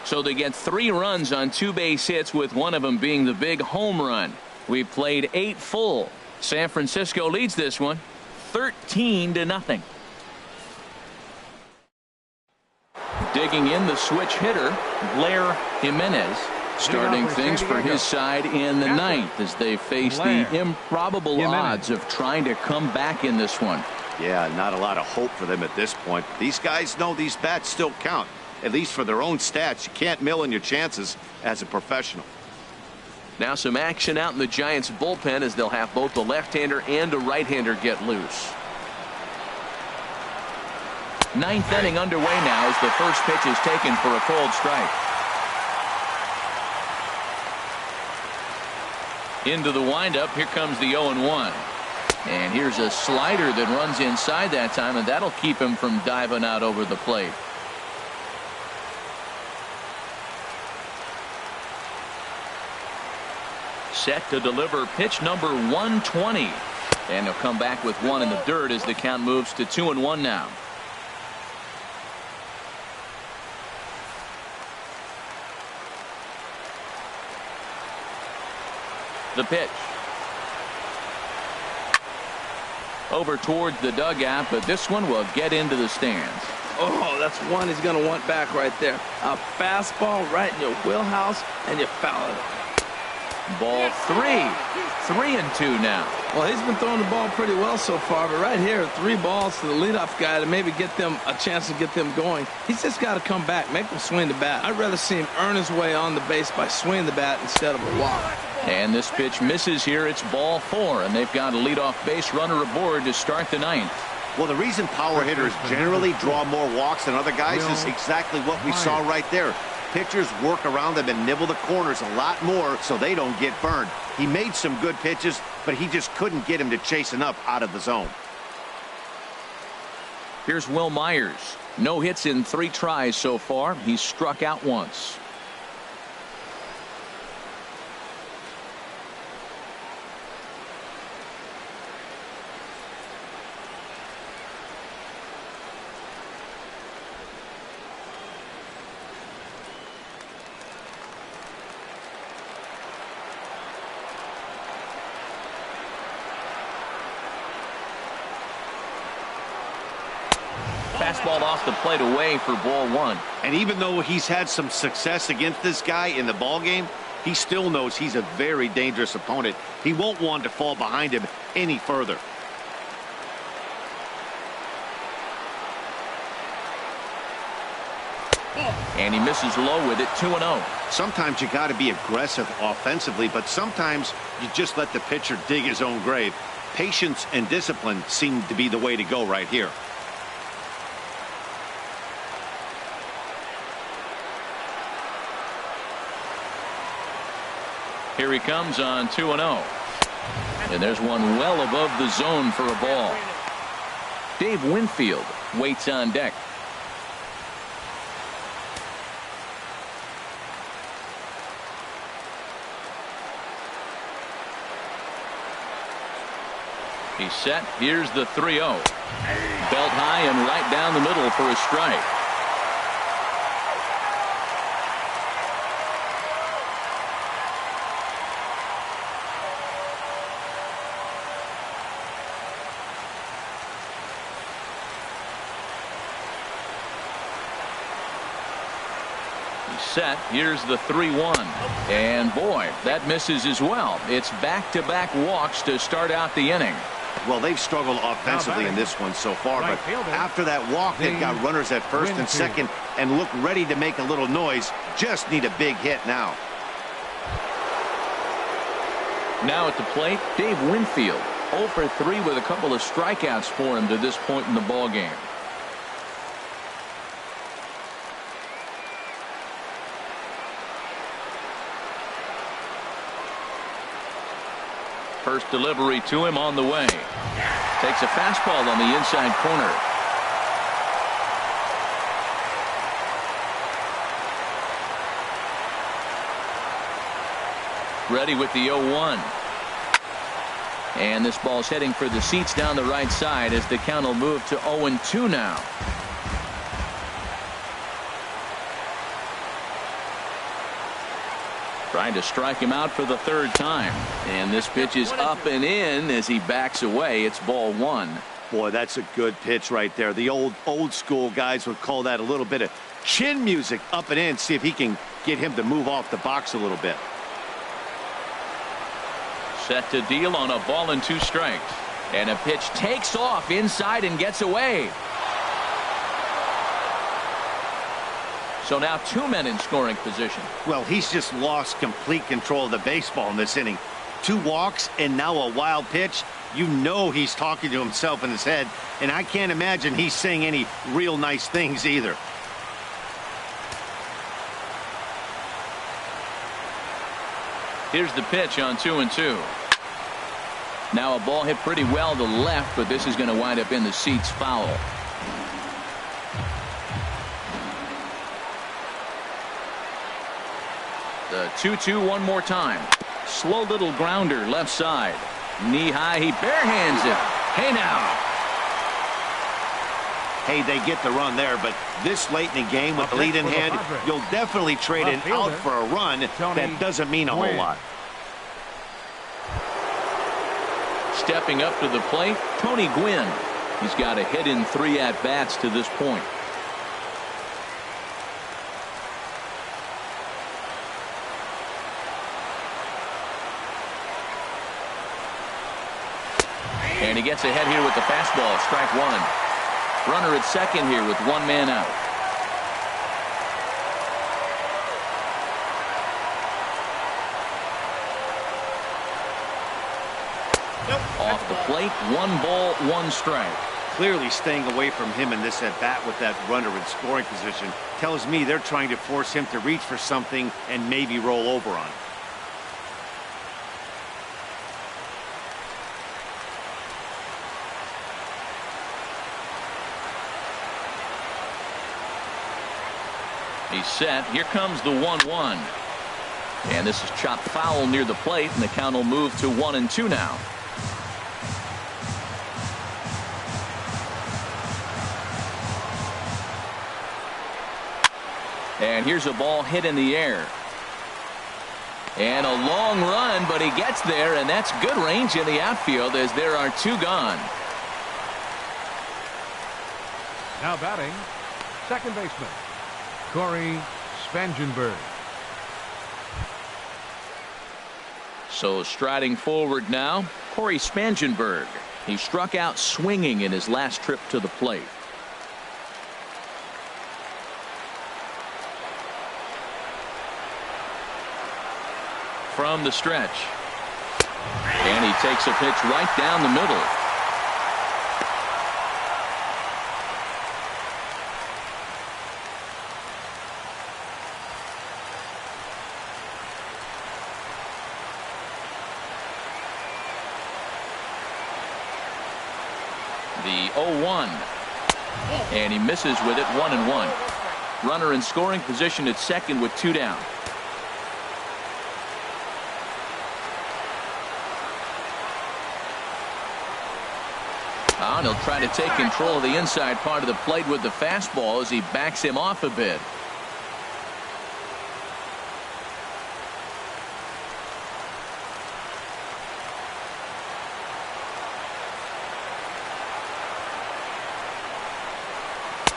So they get 3 runs on 2 base hits, with one of them being the big home run. We've played 8 full. San Francisco leads this one 13-0. Digging in, the switch hitter, Blair Jimenez, starting things for his side in the 9th as they face the improbable odds of trying to come back in this one. Yeah, not a lot of hope for them at this point. These guys know these bats still count, at least for their own stats. You can't mill in your chances as a professional. Now some action out in the Giants bullpen as they'll have both the left-hander and a right-hander get loose. 9th inning underway now as the first pitch is taken for a cold strike. Into the windup, here comes the 0-1. And here's a slider that runs inside that time, and that'll keep him from diving out over the plate. Set to deliver pitch number 120. And he'll come back with one in the dirt as the count moves to 2-1 now. The pitch. Over towards the dugout, but this one will get into the stands. Oh, that's one he's going to want back right there. A fastball right in your wheelhouse, and you foul it. Ball 3. 3-2 now. Well, he's been throwing the ball pretty well so far, but right here, 3 balls to the leadoff guy to maybe get them a chance to get them going. He's just got to come back, make them swing the bat. I'd rather see him earn his way on the base by swinging the bat instead of a walk. And this pitch misses here. It's ball 4, and they've got a leadoff base runner aboard to start the 9th. Well, the reason power hitters generally draw more walks than other guys is exactly what we saw right there. Pitchers work around them and nibble the corners a lot more so they don't get burned. He made some good pitches, but he just couldn't get him to chase enough out of the zone. Here's Will Myers. No hits in 3 tries so far. He's struck out once. Fastball off the plate away for ball 1. And even though he's had some success against this guy in the ball game, he still knows he's a very dangerous opponent. He won't want to fall behind him any further. And he misses low with it. 2-0. Sometimes you got to be aggressive offensively, but sometimes you just let the pitcher dig his own grave. Patience and discipline seem to be the way to go right here. Here he comes on 2-0. And there's one well above the zone for a ball. Dave Winfield waits on deck. He's set. Here's the 3-0. Belt high and right down the middle for a strike. Set. Here's the 3-1. And boy, that misses as well. It's back-to-back walks to start out the inning. Well, they've struggled offensively in this one so far, but after that walk, they've got runners at first and second and look ready to make a little noise. Just need a big hit now. Now at the plate, Dave Winfield. 0 for 3 with a couple of strikeouts for him to this point in the ball game. First delivery to him on the way. Takes a fastball on the inside corner. Ready with the 0-1. And this ball's heading for the seats down the right side as the count will move to 0-2 now. Trying to strike him out for the third time. And this pitch is up and in as he backs away. It's ball one. Boy, that's a good pitch right there. The old school guys would call that a little bit of chin music, up and in. See if he can get him to move off the box a little bit. Set to deal on a ball and 2 strikes. And a pitch takes off inside and gets away. So now 2 men in scoring position. Well, he's just lost complete control of the baseball in this inning. 2 walks and now a wild pitch. You know he's talking to himself in his head, and I can't imagine he's saying any real nice things either. Here's the pitch on 2-2. Now a ball hit pretty well to left, but this is going to wind up in the seats foul. The 2-2 one more time. Slow little grounder left side. Knee high, he barehands it. Hey now. Hey, they get the run there, but this late in the game with the lead in hand, you'll definitely trade an out for a run. That doesn't mean a whole lot. Stepping up to the plate, Tony Gwynn. He's got a hit in 3 at-bats to this point. And he gets ahead here with the fastball. Strike 1. Runner at second here with 1 man out. Off the plate, 1 ball, 1 strike. Clearly staying away from him in this at bat with that runner in scoring position tells me they're trying to force him to reach for something and maybe roll over on. He's set. Here comes the 1-1. And this is chopped foul near the plate, and the count will move to 1-2 now. And here's a ball hit in the air. And a long run, but he gets there, and that's good range in the outfield as there are 2 gone. Now batting, second baseman, Corey Spangenberg. So striding forward now, Corey Spangenberg. He struck out swinging in his last trip to the plate. From the stretch. And he takes a pitch right down the middle. The 0-1. And he misses with it. 1-1. Runner in scoring position at second with 2 down. And he'll try to take control of the inside part of the plate with the fastball as he backs him off a bit.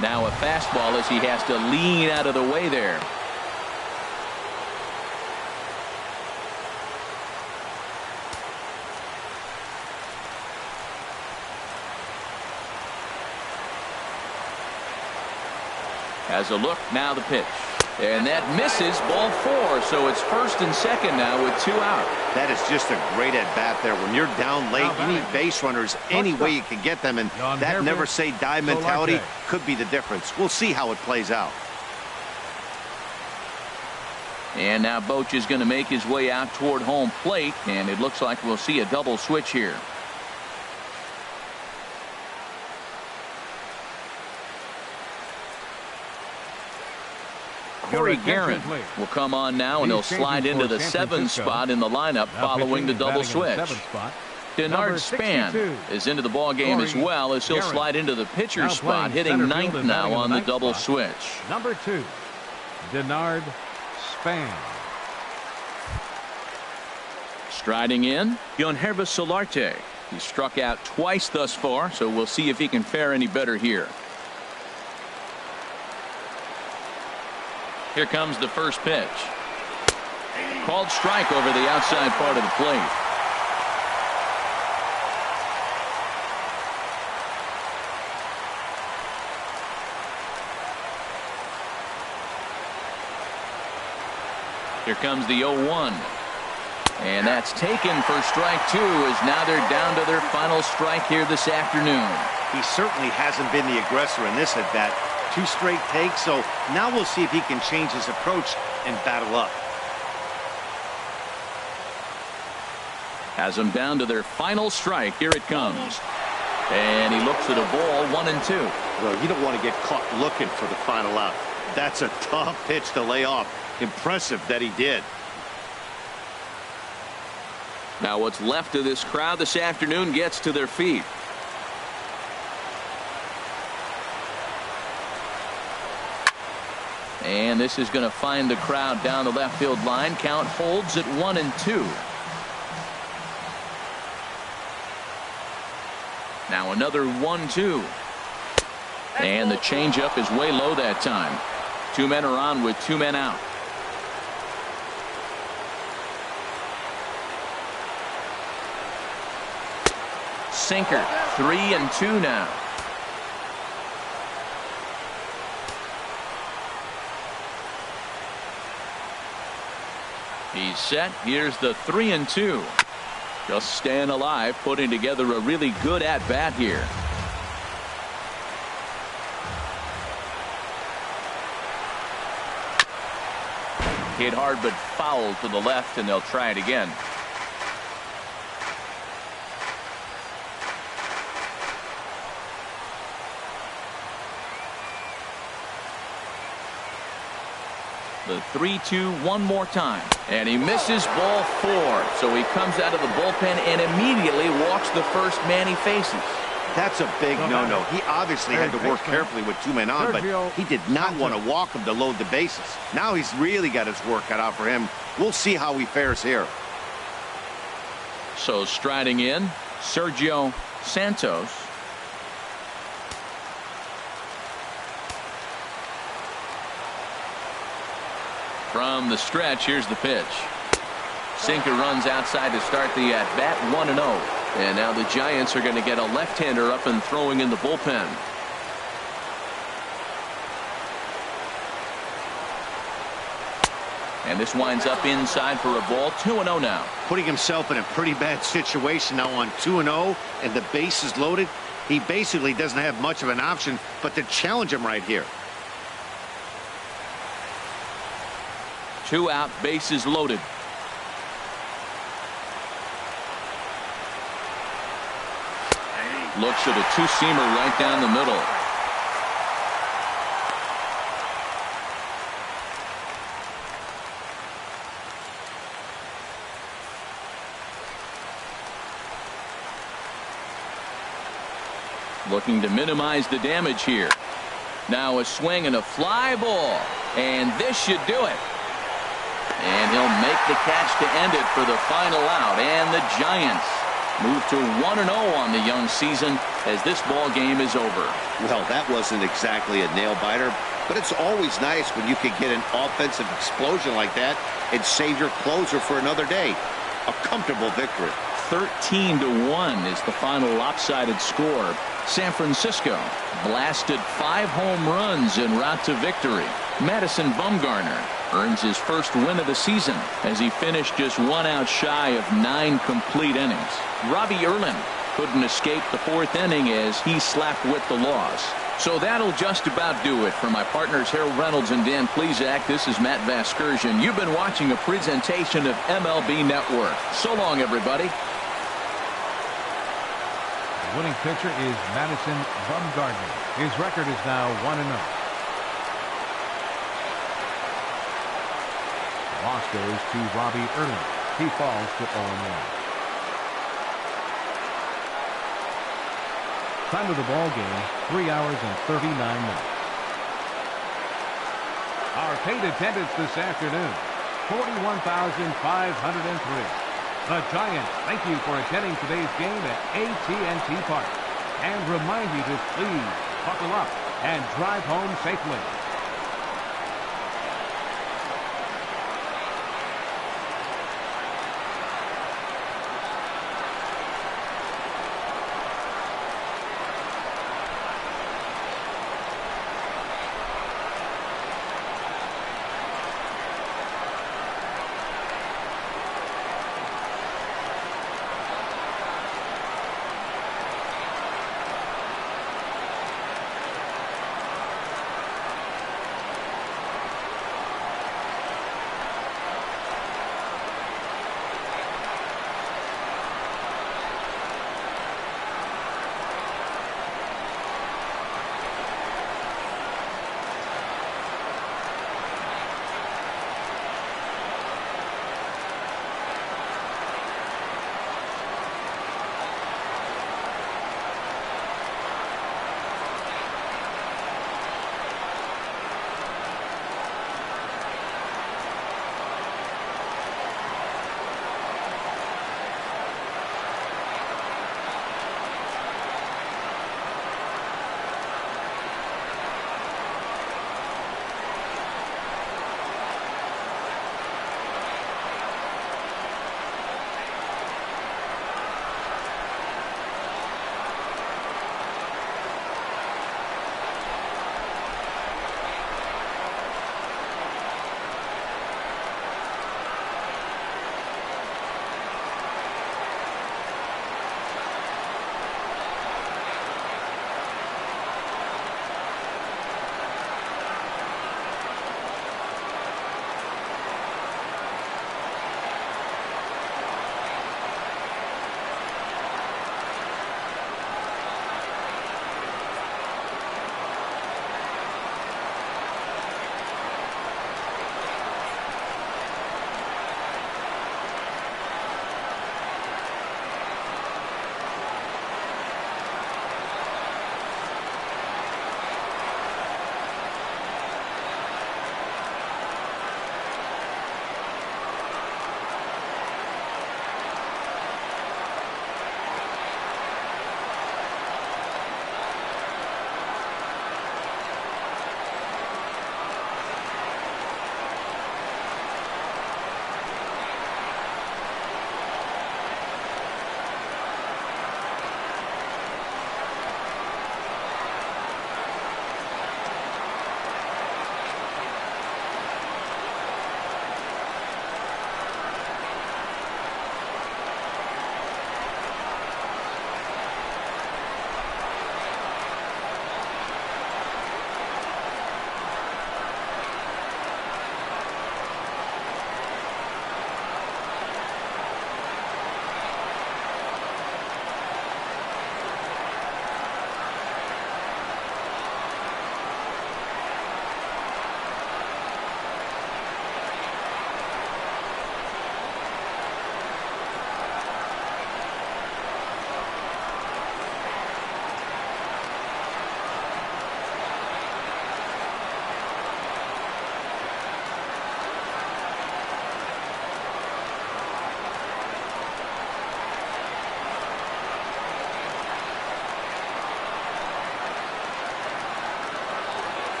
Now a fastball as he has to lean out of the way there. Has a look, now the pitch. And that misses, ball 4. So it's first and second now with 2 out. That is just a great at-bat there. When you're down late, you need base runners any way you can get them. And that never-say-die mentality could be the difference. We'll see how it plays out. And now Boch is going to make his way out toward home plate. And it looks like we'll see a double switch here. Corey Guerin will come on now, and he'll slide into the 7th spot in the lineup following the double switch. Denard Span is into the ball game as well, as he'll slide into the pitcher's spot, hitting ninth now on the double switch. Number 2, Denard Span. Striding in, Yonhervis Solarte. He struck out twice thus far, so we'll see if he can fare any better here. Here comes the first pitch. Called strike over the outside part of the plate. Here comes the 0-1. And that's taken for strike 2, as now they're down to their final strike here this afternoon. He certainly hasn't been the aggressor in this at bat. 2 straight takes, so now we'll see if he can change his approach and battle up. Has them down to their final strike. Here it comes. And he looks at a ball, 1-2. Well, you don't want to get caught looking for the final out. That's a tough pitch to lay off. Impressive that he did. Now what's left of this crowd this afternoon gets to their feet. And this is going to find the crowd down the left field line. Count holds at 1-2. Now another 1-2. And the changeup is way low that time. 2 men are on with 2 men out. Sinker, 3-2 now. He's set. Here's the 3-2. Just staying alive, putting together a really good at-bat here. Hit hard but foul to the left, and they'll try it again. The 3-2 one more time, and he misses ball 4, so he comes out of the bullpen and immediately walks the first man he faces. That's a big no-no. He obviously had to work carefully with 2 men on, but he did not want to walk him to load the bases. Now he's really got his work cut out for him. We'll see how he fares here. So striding in, Sergio Santos. From the stretch, here's the pitch. Sinker runs outside to start the at-bat, 1-0. And now the Giants are going to get a left-hander up and throwing in the bullpen. And this winds up inside for a ball, 2-0 now. Putting himself in a pretty bad situation now on 2-0, and the base is loaded. He basically doesn't have much of an option but to challenge him right here. 2 out, bases loaded. Looks at a 2-seamer right down the middle. Looking to minimize the damage here. Now a swing and a fly ball, and this should do it. And he'll make the catch to end it for the final out. And the Giants move to 1-0 on the young season as this ball game is over. Well, that wasn't exactly a nail-biter, but it's always nice when you can get an offensive explosion like that and save your closer for another day. A comfortable victory. 13-1 is the final lopsided score. San Francisco blasted 5 home runs en route to victory. Madison Bumgarner earns his first win of the season as he finished just 1 out shy of 9 complete innings. Robbie Erlin couldn't escape the 4th inning as he slapped with the loss. So that'll just about do it. For my partners Harold Reynolds and Dan Plesac, this is Matt Vasgersian. You've been watching a presentation of MLB Network. So long, everybody. The winning pitcher is Madison Bumgarner. His record is now 1-0. Loss goes to Robbie Erlin. He falls to 0-1. Time of the ball game, 3 hours and 39 minutes. Our paid attendance this afternoon, 41,503. The Giants thank you for attending today's game at AT&T Park and remind you to please buckle up and drive home safely.